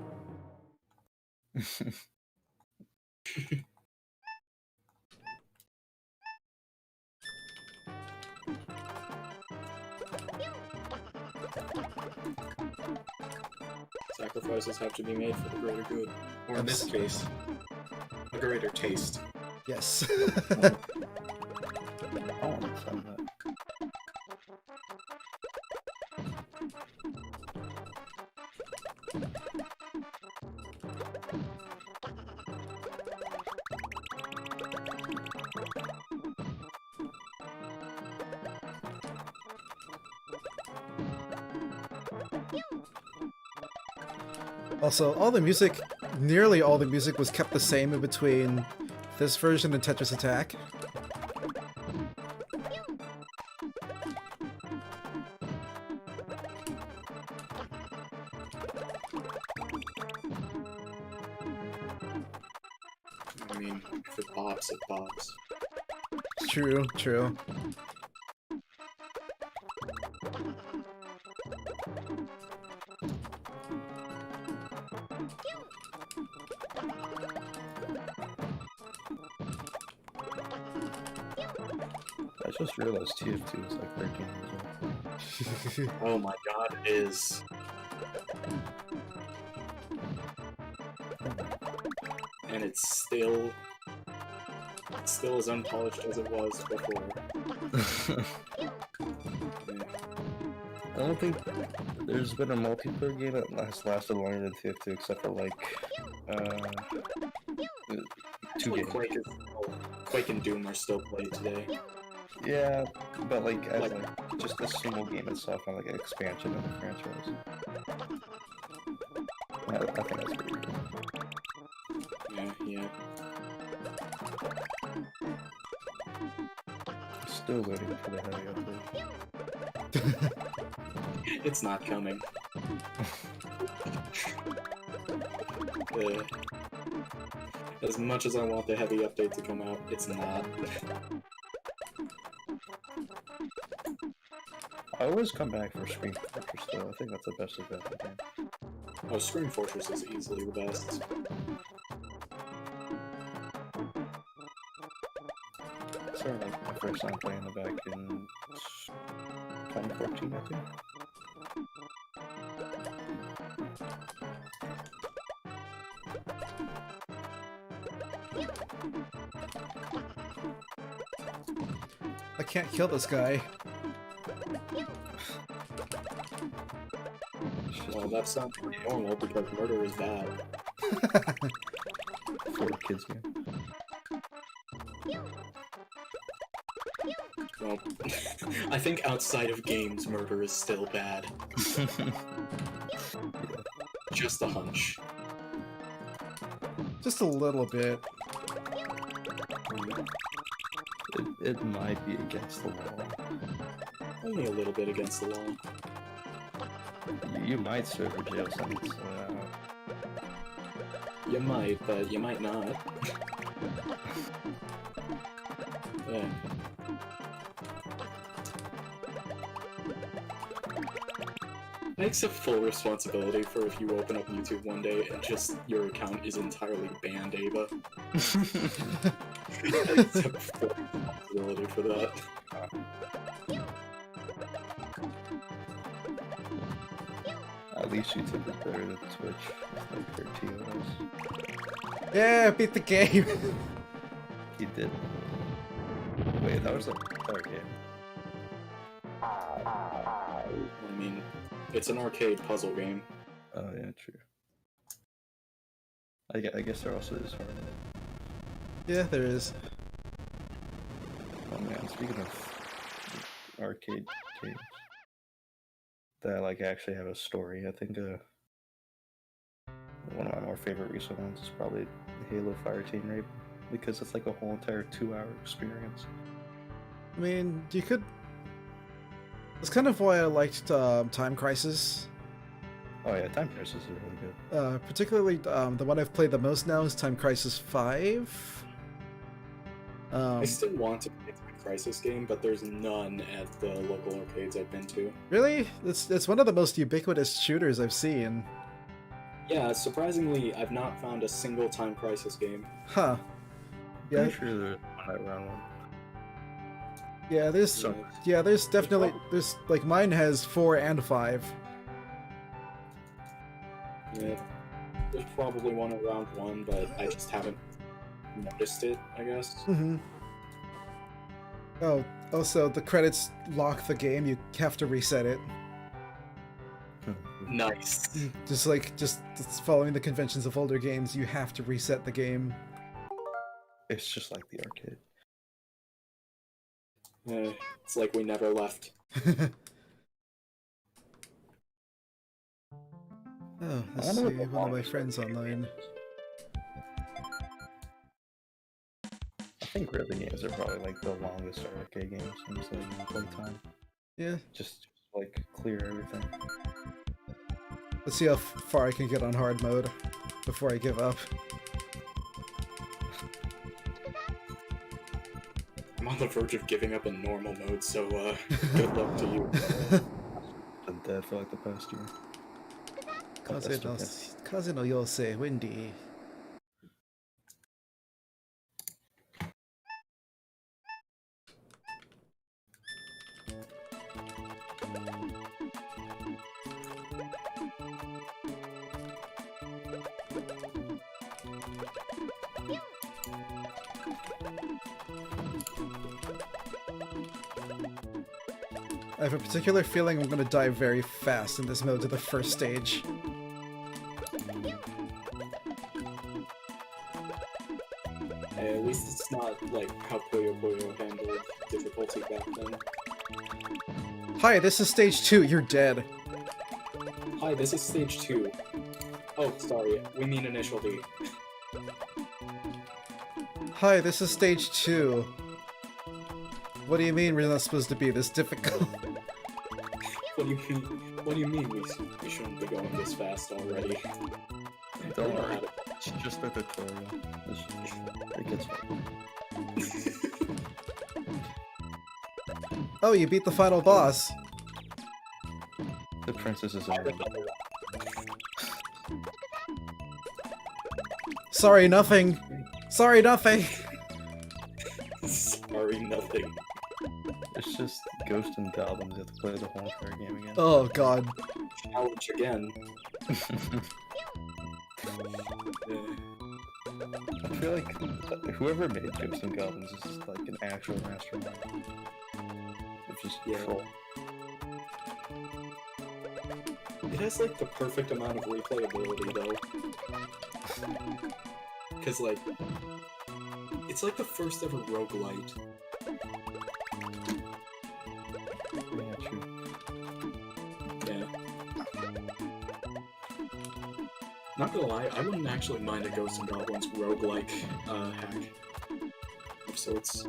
Sacrifices have to be made for the greater good. Or in this case, a greater taste. Yes. I want to send that. Also, all the music, nearly all the music was kept the same in between this version and Tetris Attack. I mean, if it pops, it pops. True, true. I just realized TF2 is like 13 years old. Oh my god, it is. And it's still as unpolished as it was before. Yeah. I don't think there's been a multiplayer game that has lasted longer than TF2 except for like two Actually, games. Quake and Doom are still played today. Yeah, but like as like just a single game itself, not like an expansion of the franchise. I think that's pretty good. Yeah. Still waiting for the heavy update. It's not coming. As much as I want the heavy update to come out, it's not. I always come back for Scream Fortress though. I think that's the best of that game. Oh, Scream Fortress is easily the best. Started like my first time playing it back in 2014, I think. I can't kill this guy. Well, that's not normal because murder is bad. For the kids game. Well, I think outside of games, murder is still bad. Just a hunch. Just a little bit. It might be against the law. Only a little bit against the law. You might serve a jail sentence. You might, but you might not. Yeah. I accept full responsibility for if you open up YouTube one day and just your account is entirely banned, Ava. I accept full responsibility for that. At least YouTube is better than Twitch, like their TOS. Yeah, beat the game. He did. Wait, that was a other game. I mean, it's an arcade puzzle game. Oh yeah, true. I guess there also is hard mode. Yeah, there is. Oh man, speaking of arcade games that like actually have a story, I think one of my more favorite recent ones is probably Halo Fireteam Raven, because it's like a whole entire 2-hour experience. I mean, you could... That's kind of why I liked Time Crisis. Oh yeah, Time Crisis is really good. Particularly, the one I've played the most now is Time Crisis 5. I still want to play a Crisis game, but there's none at the local arcades I've been to. Really? It's one of the most ubiquitous shooters I've seen. Yeah, surprisingly, I've not found a single Time Crisis game. Huh. Yeah. Pretty sure there's one around one. Yeah, there's So- there's definitely like mine has 4 and 5. Yeah, there's probably one around one, but I just haven't noticed it, I guess. Mm-hmm. Oh, also the credits lock the game. You have to reset it. Nice. Just following the conventions of older games, you have to reset the game. It's just like the arcade. It's like we never left. Oh, let's I see wonder what the one of my longest friends arcade online. I think rhythm games are probably like the longest arcade games in just like playtime. Yeah, Just like clear everything. let's see how far I can get on hard mode before I give up. I'm on the verge of giving up in normal mode, so good luck to you. Been dead for like the past year. Kaze no Yosei, Windy. I have a particular feeling I'm gonna die very fast in this mode to the first stage. At least it's not like how Puyo Puyo handled difficulty back then. Hi, this is stage 2, you're dead. Hi, this is stage 2. Oh, sorry, we mean initial D. Hi, this is stage 2. What do you mean we're not supposed to be this difficult? What do you mean? What do you mean we shouldn't be going this fast already? Don't worry, it's just a tutorial. It gets fun. Oh, you beat the final boss. The princess is in Sorry, nothing. Sorry, nothing. Sorry, nothing. It's just ghosts and goblins. You have to play the whole entire game again. Oh god. Challenge again. I feel like whoever made Ghosts and Goblins is just like an actual mastermind. It's just troll. It has like the perfect amount of replayability though. Cause like, it's like the first ever roguelite. Yeah, true. Yeah. Not gonna lie, I wouldn't actually mind a Ghosts and Goblins roguelike hack of sorts.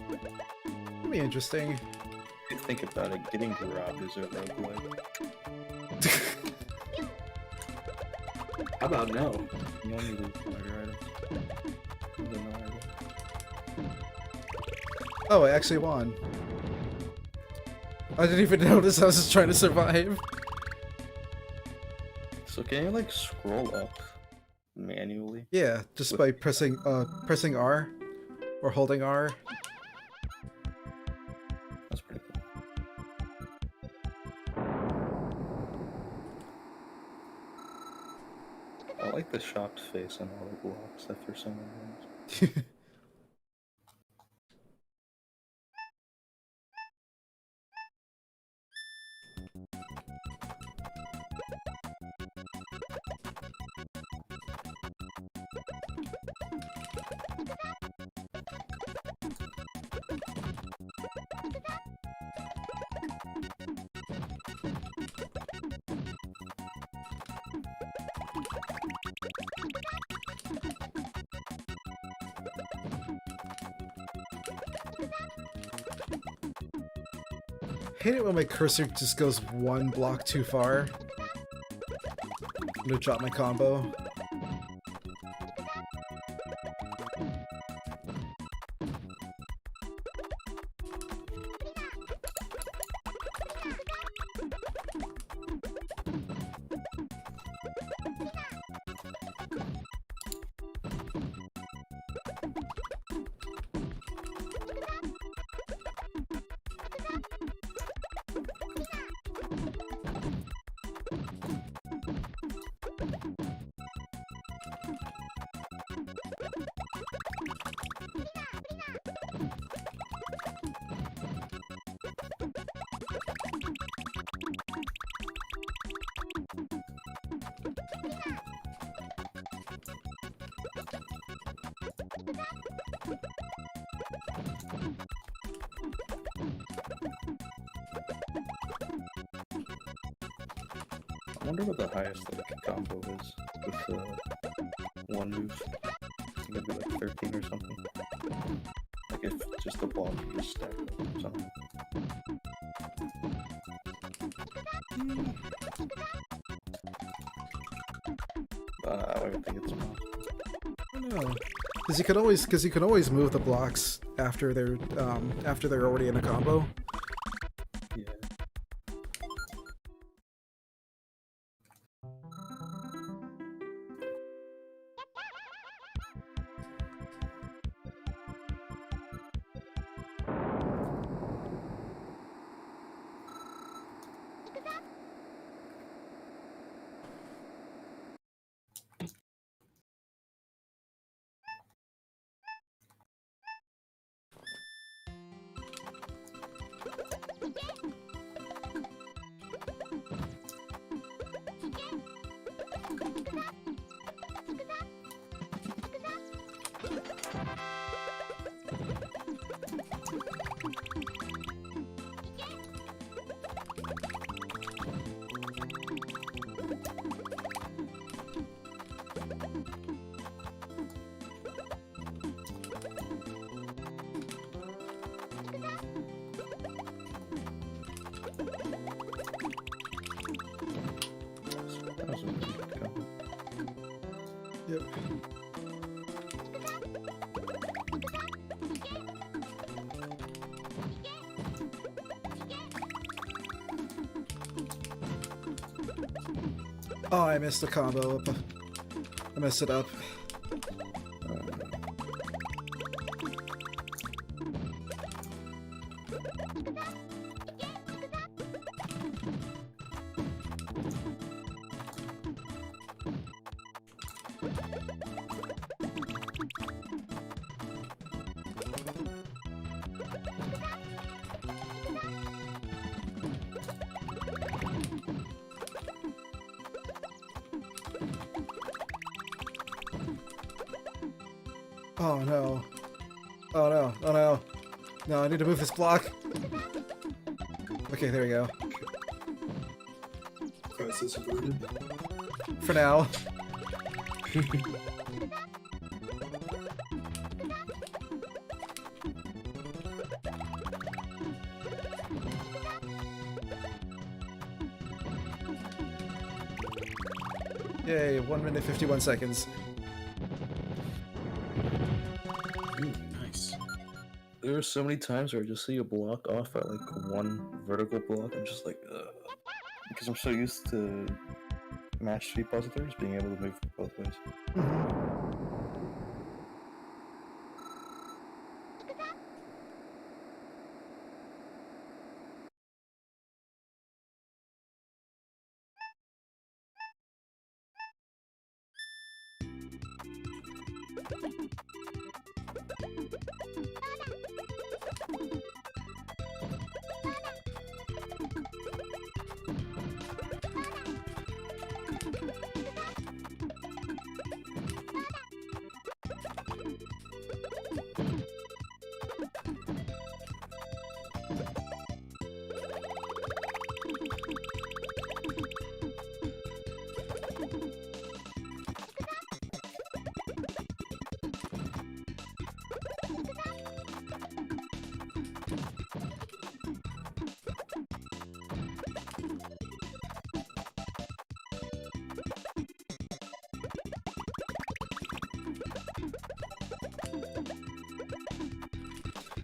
That'd be interesting. If you think about it, getting robbed is a roguelike. How about no? You only lose one of your items. You don't know item. Oh, I actually won. I didn't even notice. I was just trying to survive. So can you like scroll up manually? Yeah, just by pressing R or holding R. That's pretty cool. I like the shocked face on all the blocks after someone wins. I hate it when my cursor just goes one block too far. I'm gonna drop my combo. I wonder what the highest like combo is with one move. I think it'd be like 13 or something. Like if just the block you just stack up or something. I don't think it's possible. I don't know. Because you can always move the blocks after they're already in a combo. Yeah. That was a really good combo. Yep. Oh, I missed the combo. I messed it up. Oh no. Oh no. Oh no. No, I need to move this block. Okay, there we go. Crisis averted. For now. Yay, 1 minute 51 seconds. Ooh, nice. There are so many times where I just see a block off at like one vertical block. I'm just like, ugh. Because I'm so used to match 3 positors being able to move both ways.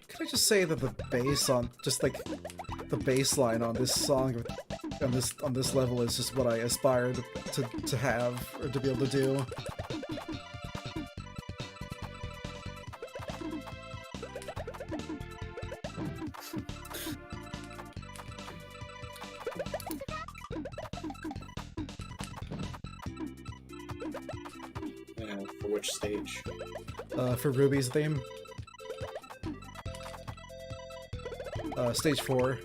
Can I just say that the bass on the bass line on this song on this level is just what I aspired to have or to be able to do. For which stage? For Ruby's theme. Stage 4.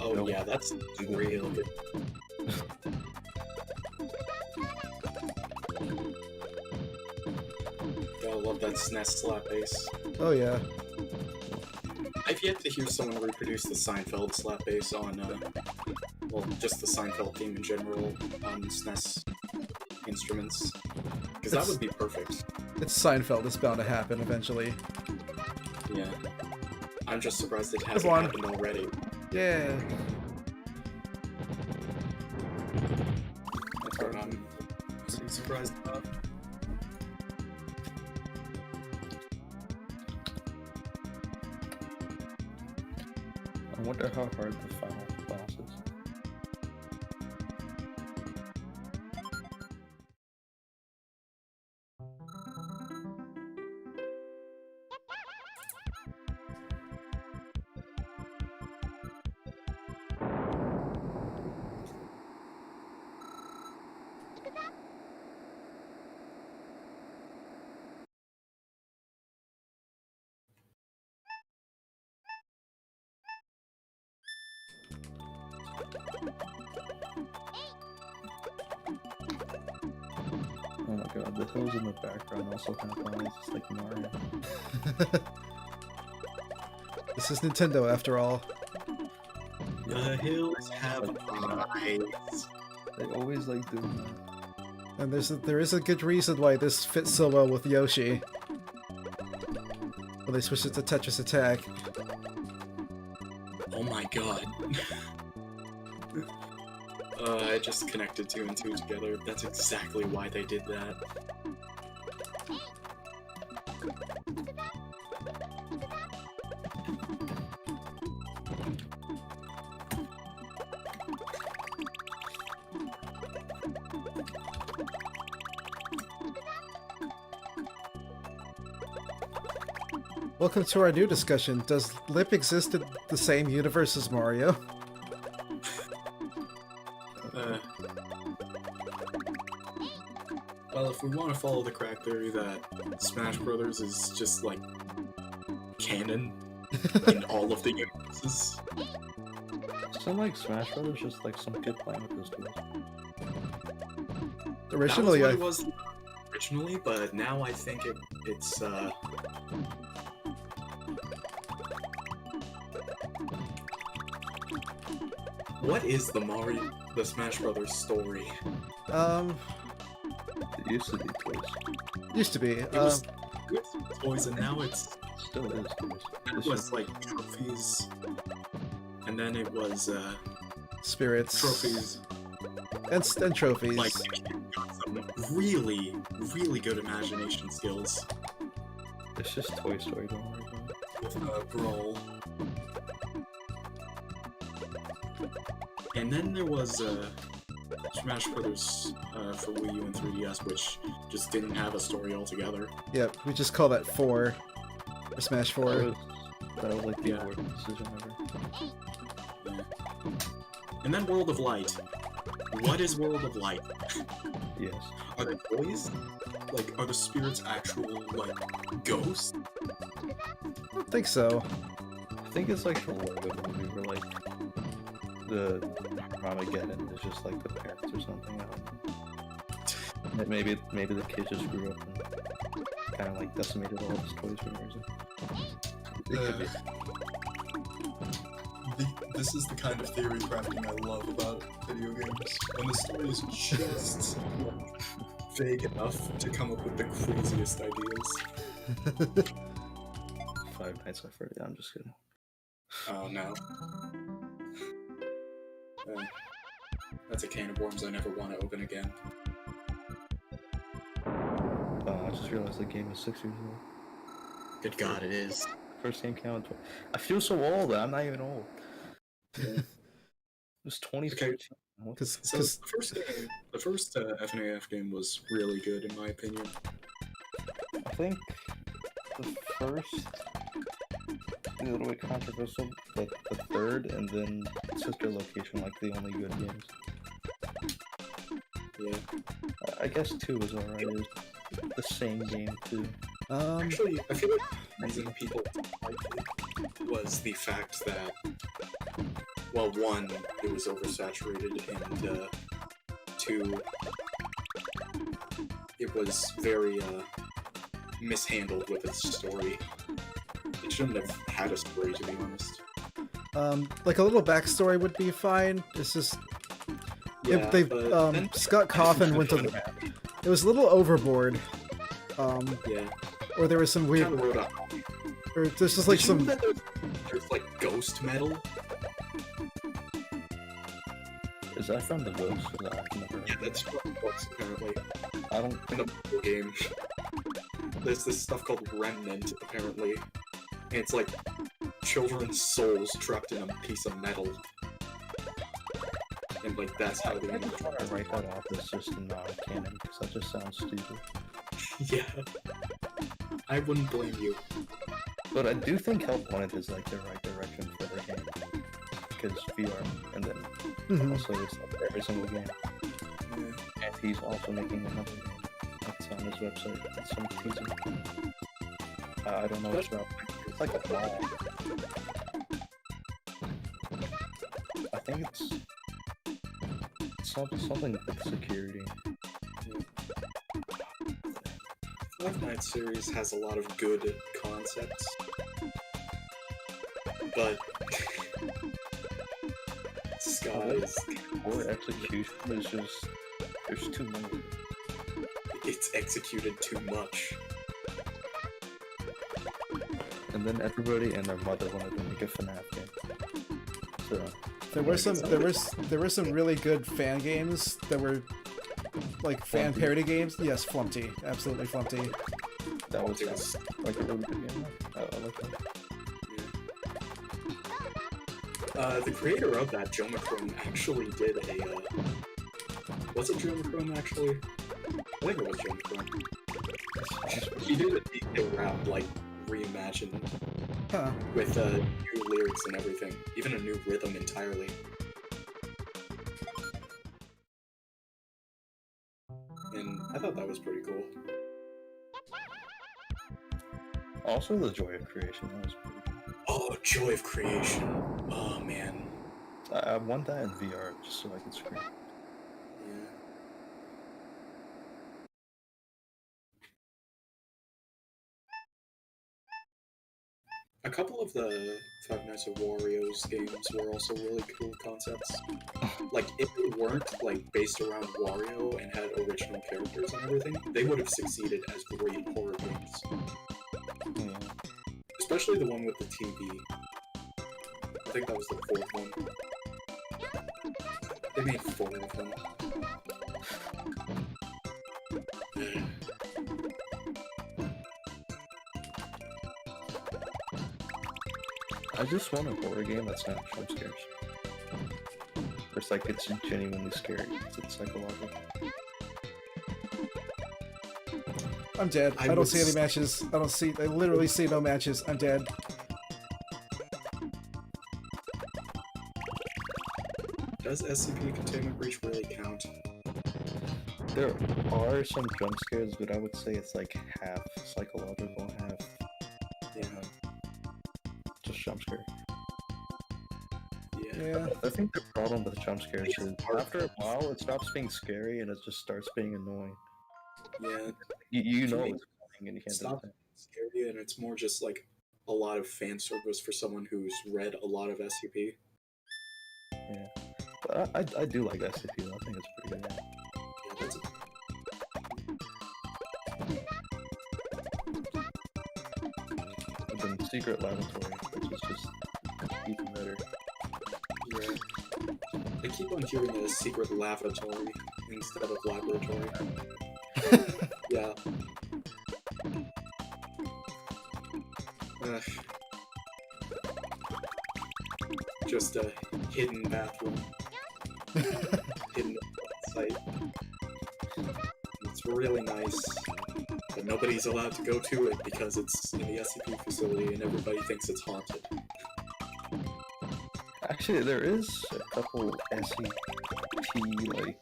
Oh yeah, that's real good. Gotta love that SNES slap bass. Oh yeah. I've yet to hear someone reproduce the Seinfeld slap bass on, well, just the Seinfeld theme in general on SNES instruments. Because that would be perfect. It's Seinfeld. It's bound to happen eventually. Yeah. I'm just surprised it hasn't happened already. Yeah. That's what I'm pretty surprised about. I wonder how hard the final boss is. Oh my god, the hills in the background also kind of nice, it's like Mario. This is Nintendo after all. The hills have eyes. They always like doing that. And there is a good reason why this fits so well with Yoshi. When they switched it to Tetris Attack. Oh my god. I just connected 2 and 2 together. That's exactly why they did that. Welcome to our new discussion. Does Lip exist in the same universe as Mario? Well, if we want to follow the crack theory that Smash Brothers is just, like, canon in all of the universes. So like Smash Brothers, just like some kid playing with his toys. Originally, that was what it was originally, but now I think it's what is the Smash Brothers story? It used to be toys. Used to be. It was toys, and now it's Still is toys. it It's was just like trophies. And then it was Spirits. trophies. And trophies. Like, some really, really good imagination skills It's just Toy Story, don't worry about it. with Brawl. And then there was Smash Brothers for Wii U and 3DS, which just didn't have a story altogether. Yep, we just call that 4. Or Smash 4. That was like the Yeah. worst decision ever. Yeah. And then World of Light. What is World of Light? Yes. Are the boys? Like, are the spirits actual, like, ghosts? I don't think so. I think it's like the Lego movie where like the Armageddon is just like the parents or something. I don't know. Maybe the kid just grew up and kind of like decimated all his toys for no reason. It could be. This is the kind of theory crafting I love about video games. When the story is just vague enough to come up with the craziest ideas. Five Nights at Freddy's. I'm just kidding. Oh no. That's a can of worms I never want to open again. I just realized the game is 6 years old. Good God, it is. First game came out. I feel so old. I'm not even old. Yeah. It was 2013. What the So the first FNAF game was really good in my opinion. I think the first, a little bit controversial, but the third, and then Sister Location, like the only good games. Yeah. I guess 2 was alright. It was the same game too. Actually, I feel like the reason people liked it was the fact that, well, 1, it was oversaturated, and 2, it was very mishandled with its story. It shouldn't have had a story, to be honest. Like a little backstory would be fine. It's just Yeah, they but then- Scott Cawthon went to it was a little overboard. Yeah. Or there was some weird, Kinda wrote up. or there's just like Did you know some. that there's like ghost metal? Is that from the books? I've never heard Yeah, of that's from books apparently. I don't In the video game, there's this stuff called Remnant apparently, and it's like children's souls trapped in a piece of metal, and like that's how they I'm end up. trying to write that off as just not canon because that just sounds stupid. Yeah, I wouldn't blame you. But I do think Help Wanted is like the right direction for their game because VR, and then Mhm. also it's like every single game. Yeah. And he's also making another game that's on his website. That's some teaser. I don't know what's about. It's like a ball. I think it's something with security. Five Nights series has a lot of good concepts, but Sky's Or execution is just there's too many. it's executed too much. And then everybody and their mother wanted to make a FNAF game. So There were some really good fan games that were like fan Flumpty. parody games. Yes, Flumpty, absolutely Flumpty. that was like a really good game. I like that. The creator of that, Joe McCrone, actually did a. Was it Joe McCrone actually? I think it was Joe McCrone. He did a detail rap like reimagined Huh. with new lyrics and everything, even a new rhythm entirely. And I thought that was pretty cool. Also, the joy of creation. That was pretty good. Oh, joy of creation. Oh man. I want that in VR just so I can scream. Yeah. A couple of the Five Nights at Wario's games were also really cool concepts. Like, if they weren't like based around Wario and had original characters and everything, they would have succeeded as great horror games. Yeah. Especially the one with the TV. think that was the fourth one. They made 4 of them. I just want a horror game that's not jump scares. It's like it's genuinely scary. It's psychological. I'm dead. I don't see any matches. I literally see no matches. I'm dead. Does SCP Containment Breach really count? There are some jump scares, but I would say it's like half psychological, half just jump scare. Yeah. I think the problem with jump scares is after a while it stops being scary and it just starts being annoying. Yeah. You know it's coming and you can't stop do it. Scary, and it's more just like a lot of fan service for someone who's read a lot of SCP. Yeah. But I do like SCP though. I think it's pretty good. Yeah, that's The Secret Laboratory, which is just even better. Yeah. I keep on hearing it as secret lavatory instead of laboratory. Yeah. Just a hidden bathroom. Hidden site. It's really nice, but nobody's allowed to go to it because it's in the SCP facility and everybody thinks it's haunted. Actually, there is a couple SCP like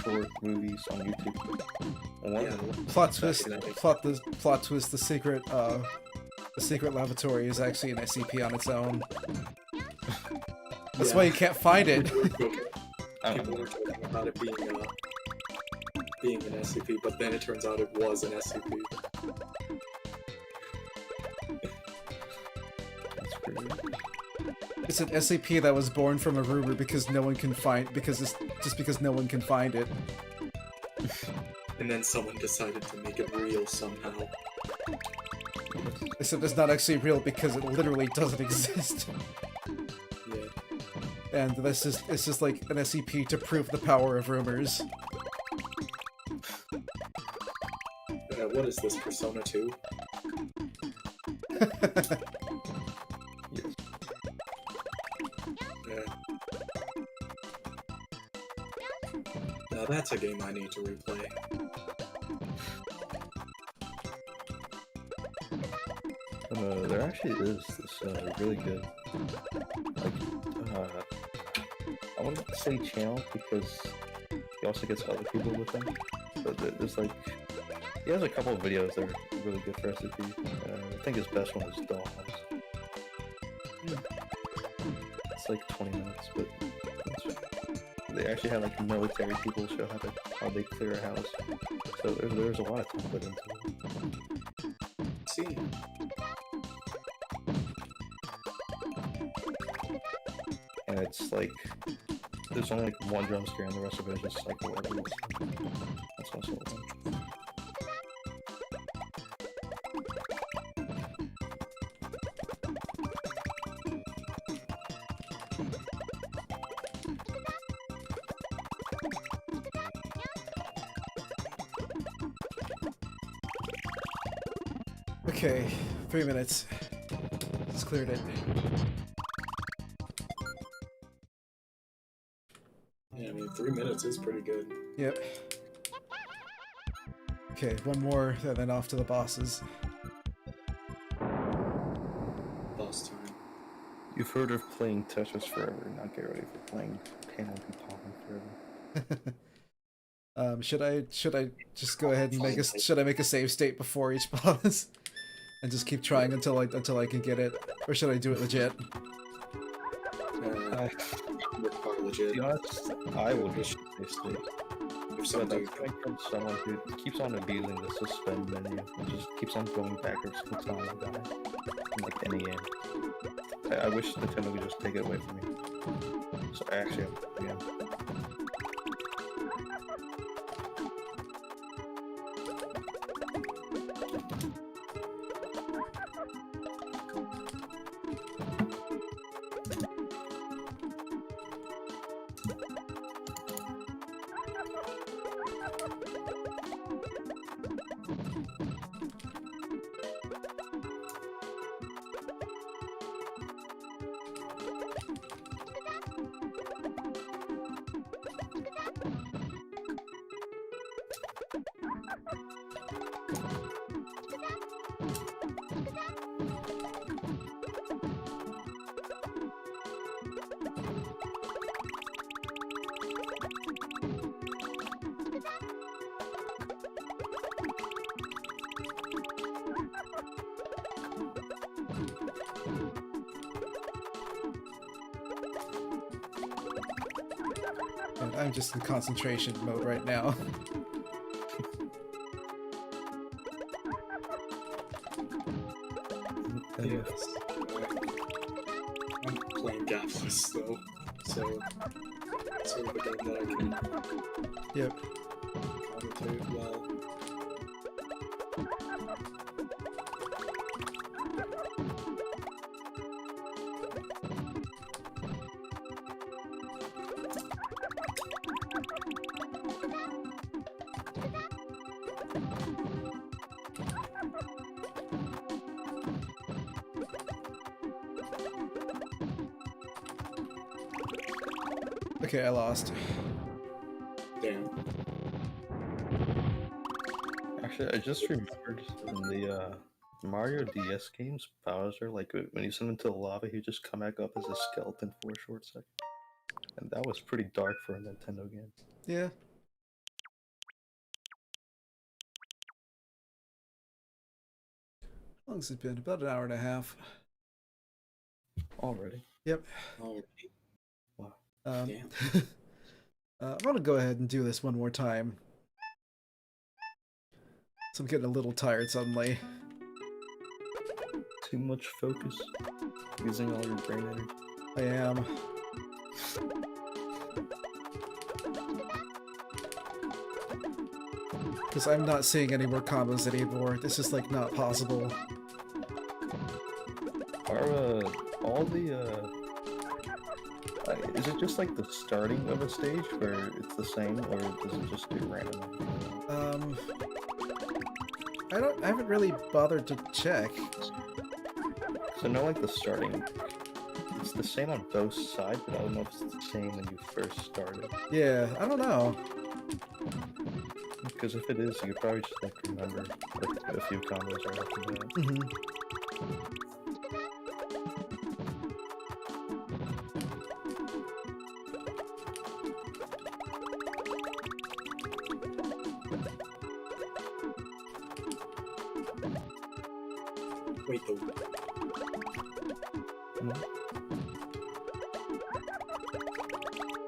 short movies on YouTube. Plot twist. Plot twist. The secret lavatory is actually an SCP on its own. That's why you can't find it. People were talking about it being an SCP, but then it turns out it was an SCP. That's pretty good. It's an SCP that was born from a rumor because no one can find because no one can find it. And then someone decided to make it real somehow. Except it's not actually real because it literally doesn't exist. Yeah. And it's just like an SCP to prove the power of rumors. What is this, Persona 2? Yes. Yeah. Now that's a game I need to replay. There actually is this really good, like, I wouldn't say channel because he also gets other people with him, but there's like, he has a couple of videos that are really good for SCP. I think his best one is Dollhouse. It's like 20 minutes, but they actually have like military people show how they clear a house, so there's a lot of time put into it. See. And it's like, there's only like one jump scare and the rest of it is just psychological. That's also fun. Okay, 3 minutes. Just cleared it. Yeah, I mean, 3 minutes is pretty good. Yep. Okay, one more, and then off to the bosses. Boss time. You've heard of playing Tetris forever, now get ready for playing Panel Pong forever. Should I just go ahead and should I make a save state before each boss? And just keep trying until I can get it? Or should I do it legit? Legit. To be honest, I would just save. If So something that's coming from someone who keeps on abusing the suspend menu and just keeps on going backwards to the time and die in like any game. I wish Nintendo would just take it away from me. So I actually have to again. And I'm just in concentration mode right now. Yes. I'm playing gapless though, so it's sort of a game that I can Yep. commentate well. Okay, I lost. Damn. Actually, I just remembered in the Mario DS games, Bowser, like when you send him to the lava, he just come back up as a skeleton for a short second. And that was pretty dark for a Nintendo game. Yeah. How long has it been? About an hour and a half. Already. Yep. Alright. Wow. Damn. I'm gonna go ahead and do this one more time. So I'm getting a little tired suddenly. Too much focus. Using all your brain energy. I am. Because I'm not seeing any more combos anymore. This is like not possible. Are all the is it just like the starting of a stage where it's the same, or does it just do random? I haven't really bothered to check. So no, like the starting, it's the same on both sides, but I don't know if it's the same when you first started. Yeah, I don't know. Because if it is, you could probably just like remember like, a few combos right after that. Mm-hmm. Wait, the...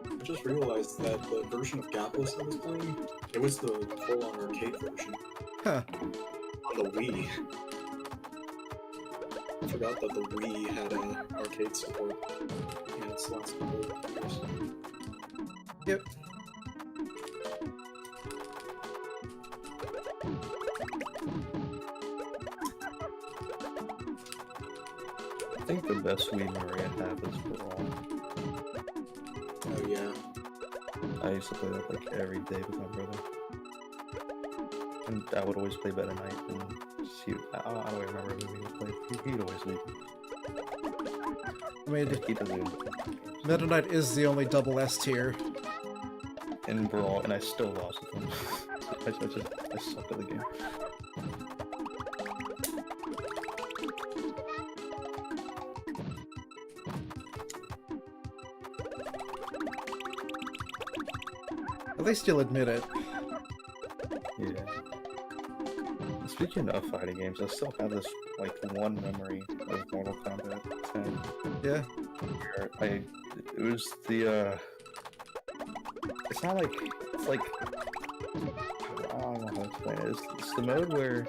I just realized that the version of Gapless I was playing, it was the full-on arcade version. Huh. On the Wii. I forgot that the Wii had arcade support in its last couple of years. Yep. I think the best Wii memory I have is Brawl. Oh yeah. I used to play that like every day with my brother. And I would always play Meta Knight, and I don't remember who he would play. He'd always leave. I mean, Like, he doesn't Meta Knight is the only double S tier. in Brawl, and I still lost with him. I suck at the game. At least you'll admit it. Yeah. Speaking of fighting games, I still have this like one memory of Mortal Kombat 10. Yeah. Where it was the it's not like, it's like, I don't know how to explain it. It's the mode where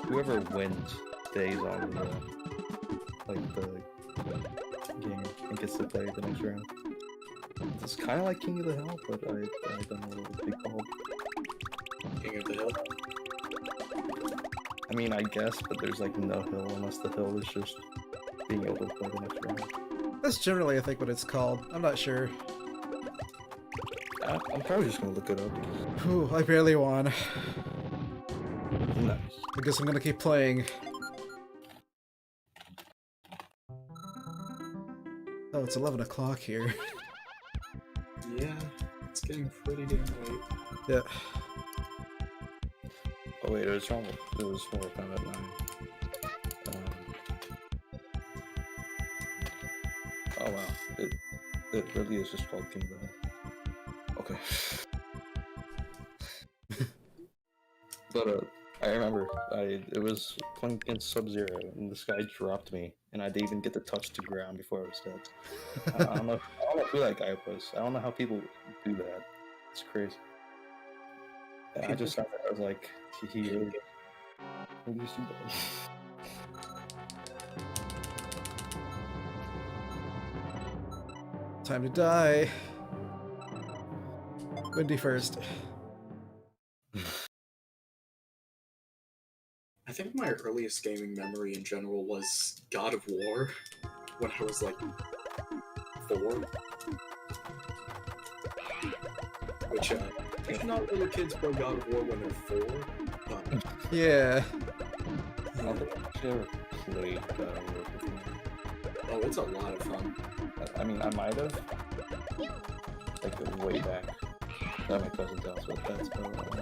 whoever wins stays on the game and gets to play the next round. It's kind of like King of the Hill, but I don't know what it would be called. King of the Hill. I mean, I guess, but there's like no hill unless the hill is just being able to play the next round. That's generally, I think, what it's called. I'm not sure. I'm probably just gonna look it up. Whew, I barely won. Nice. I guess I'm gonna keep playing. Oh, it's 11 o'clock here. Yeah, it's getting pretty damn late. Yeah. Oh wait, it was wrong. It was Mortal Kombat 9. Oh wow, it really is just called King Battle. Okay. But I remember it was playing against Sub-Zero, and this guy dropped me, and I didn't even get to touch the ground before I was dead. I don't know who that guy was. I don't know how people do that. It's crazy. And I just thought that I was like, he really used to do that. Time to die. Wendy first. I think my earliest gaming memory in general was God of War, when I was like 4. Which, not all the kids play God of War when they're 4, but... Yeah. I don't think I've actually ever played God of War before. Oh, it's a lot of fun. I mean, I might have. Like, way back. That my cousin's house, but that's about all.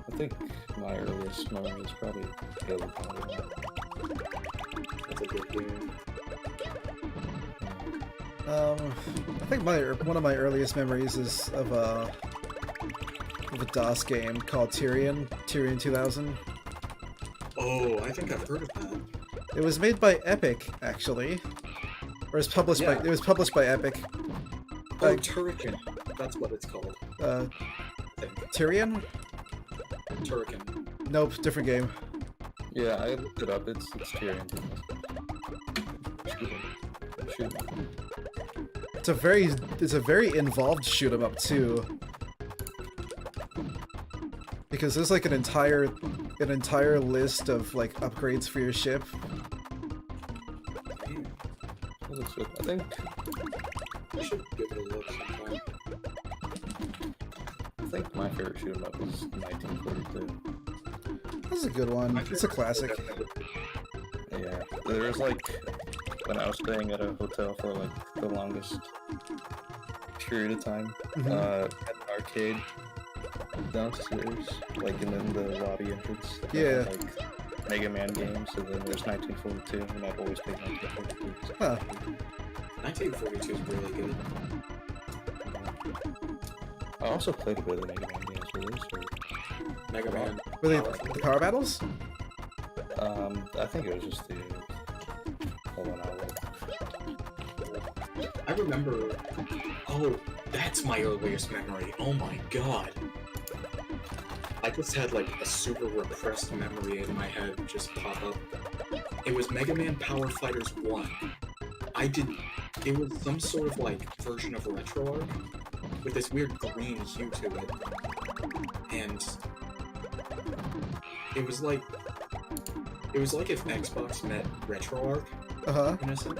I think my earliest memory is probably Halo 5. That's a good game. I think one of my earliest memories is of a DOS game called Tyrion 2000. Oh, I think I've heard of that. It was made by Epic, actually. Or it was published by Epic. Oh, Turrican. That's what it's called. I think. Tyrion? Turrican. Nope, different game. Yeah, I looked it up. It's Tyrion. Shoot. It's a very involved shoot 'em up too. Because there's like an entire list of like upgrades for your ship. That looks good. I think I should give it a look sometime. I think my favorite shoot 'em up is 1942. This is a good one. It's a classic. Yeah, there's like when I was staying at a hotel for like the longest period of time, Mhm. at an arcade downstairs, like in the lobby entrance. That Yeah. had, like Mega Man games, and then there's 1942, and I've always played 1942. Huh. 1942 is really good. I also played a bit of Mega Man games for this. Mega Man. Were they the power battles? I think it was just the. Hold on, I'll look. I remember. Oh, that's my earliest memory. Oh my god. I just had like a super repressed memory in my head just pop up. It was Mega Man Power Fighters 1. It was some sort of like version of RetroArch with this weird green hue to it. And it was like if Xbox met RetroArch Uh-huh. in a sense.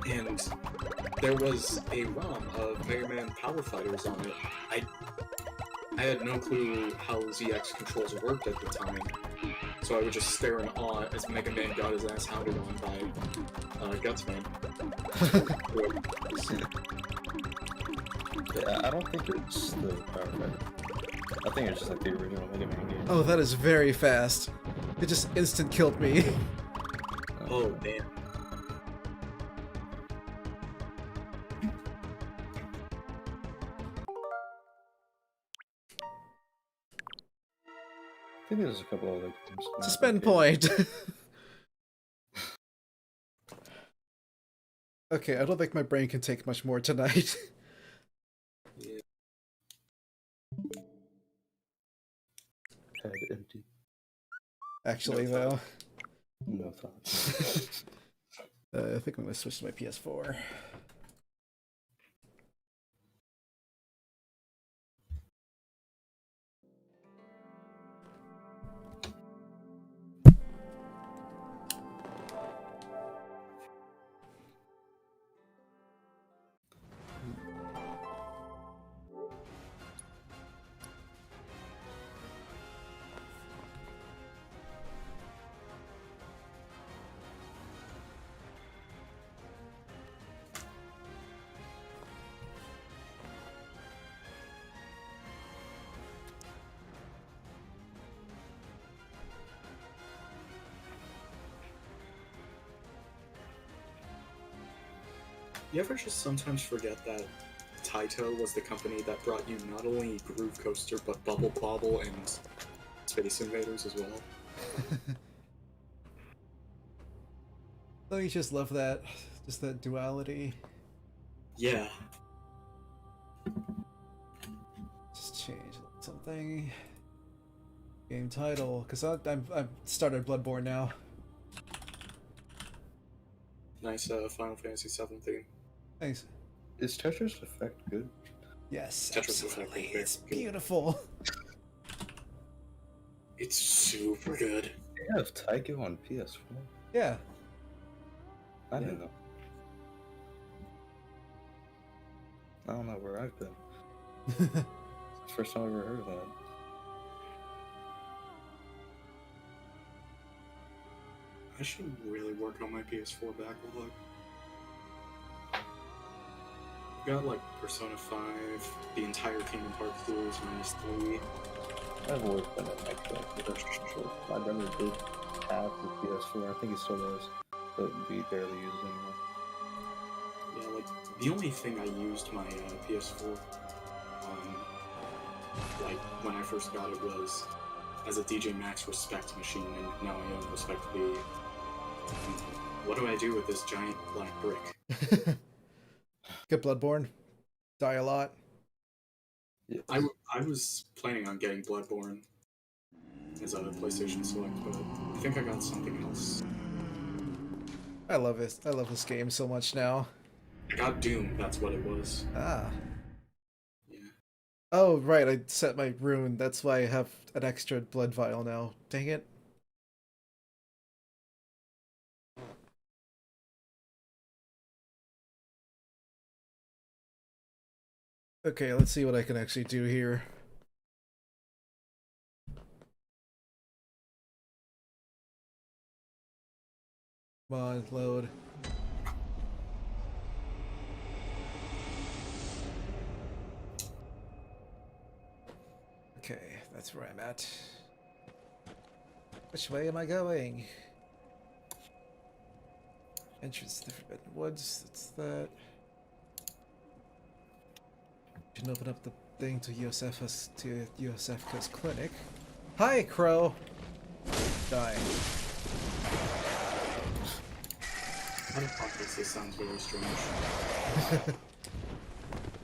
And there was a ROM of Mega Man Power Fighters on it. I had no clue how ZX controls worked at the time, so I would just stare in awe as Mega Man got his ass hounded on by Gutsman. Yeah, I don't think it's the Power Fighter. I think it's just like the original Mega Man game. Oh, that is very fast. It just instant killed me. Oh, damn. I think there's a couple other games. Suspend point. Okay, I don't think my brain can take much more tonight. Yeah. Head empty. Actually, though. No thoughts. I think I'm gonna switch to my PS4. You ever just sometimes forget that Taito was the company that brought you not only Groove Coaster, but Bubble Bobble and Space Invaders as well? Don't you just love that? Just that duality. Yeah. Just change something. Game title, because I've started Bloodborne now. Nice Final Fantasy VII theme. Thanks. Is Tetris Effect good? Yes, Tetris absolutely. Effect is It's good. beautiful. It's super good. They have Taiko on PS4. Yeah. I didn't know. I don't know where I've been. It's the first time I've ever heard of that. I should really work on my PS4 backlog. I've got like Persona 5, the entire Kingdom Hearts series minus 3. I've always been an extra. My brother did have the PS4. I think he still does, but we barely use it anymore. Yeah, like the only thing I used my PS4 on, like when I first got it, was as a DJ Max Respect machine, and now I own Respect V. What do I do with this giant black brick? Get Bloodborne. Die a lot. Yes. I was planning on getting Bloodborne as a PlayStation Select, but I think I got something else. I love it. I love this game so much now. I got Doom, that's what it was. Ah. Yeah. Oh, right. I set my rune. That's why I have an extra blood vial now. Dang it. Okay, let's see what I can actually do here. Come on, load. Okay, that's where I'm at. Which way am I going? Entrance to the Forbidden Woods, that's that. Should open up the thing to Yosefka's clinic. Hi, Crow! Die. Out of pockets, this sounds very strange. It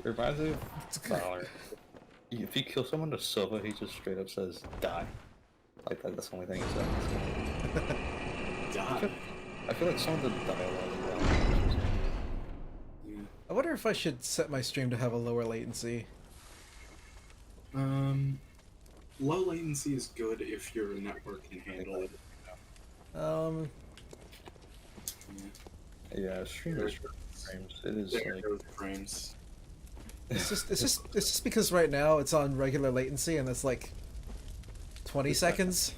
reminds me of Valor. If you kill someone to Silva, he just straight up says, die. Like that, that's the only thing he says. Die. I feel like some of the dialogue is wrong. Yeah. I wonder if I should set my stream to have a lower latency. Low latency is good if your network can handle it. Yeah, stream is frames. It is There like goes frames. It's just because right now it's on regular latency and it's like 20 seconds.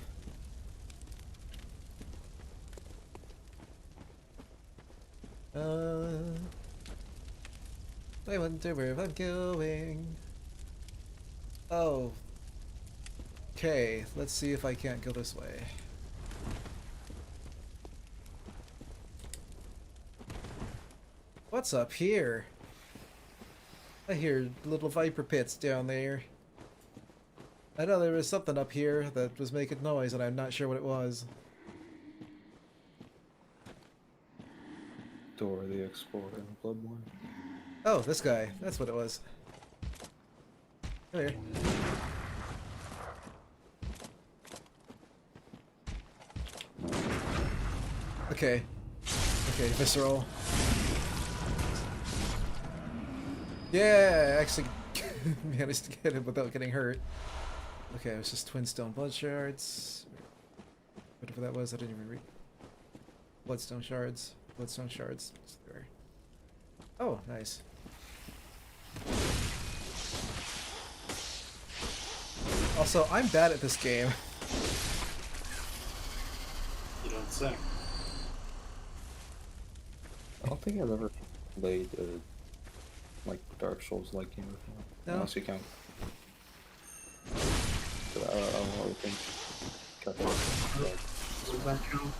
I wonder where I'm going. Oh. Okay, let's see if I can't go this way. What's up here? I hear little viper pits down there. I know there was something up here that was making noise and I'm not sure what it was. Dora the Explorer in Bloodborne. Oh, this guy. That's what it was. Come here. Okay. Okay, visceral. Yeah, I actually managed to get him without getting hurt. Okay, it was just twin stone blood shards. Whatever that was, I didn't even read. Bloodstone shards. Bloodstone shards. There. Oh, nice. Also, I'm bad at this game. You don't say. I don't think I've ever played a like Dark Souls like game before. No. Unless you count. But I don't know, I think. Does that count?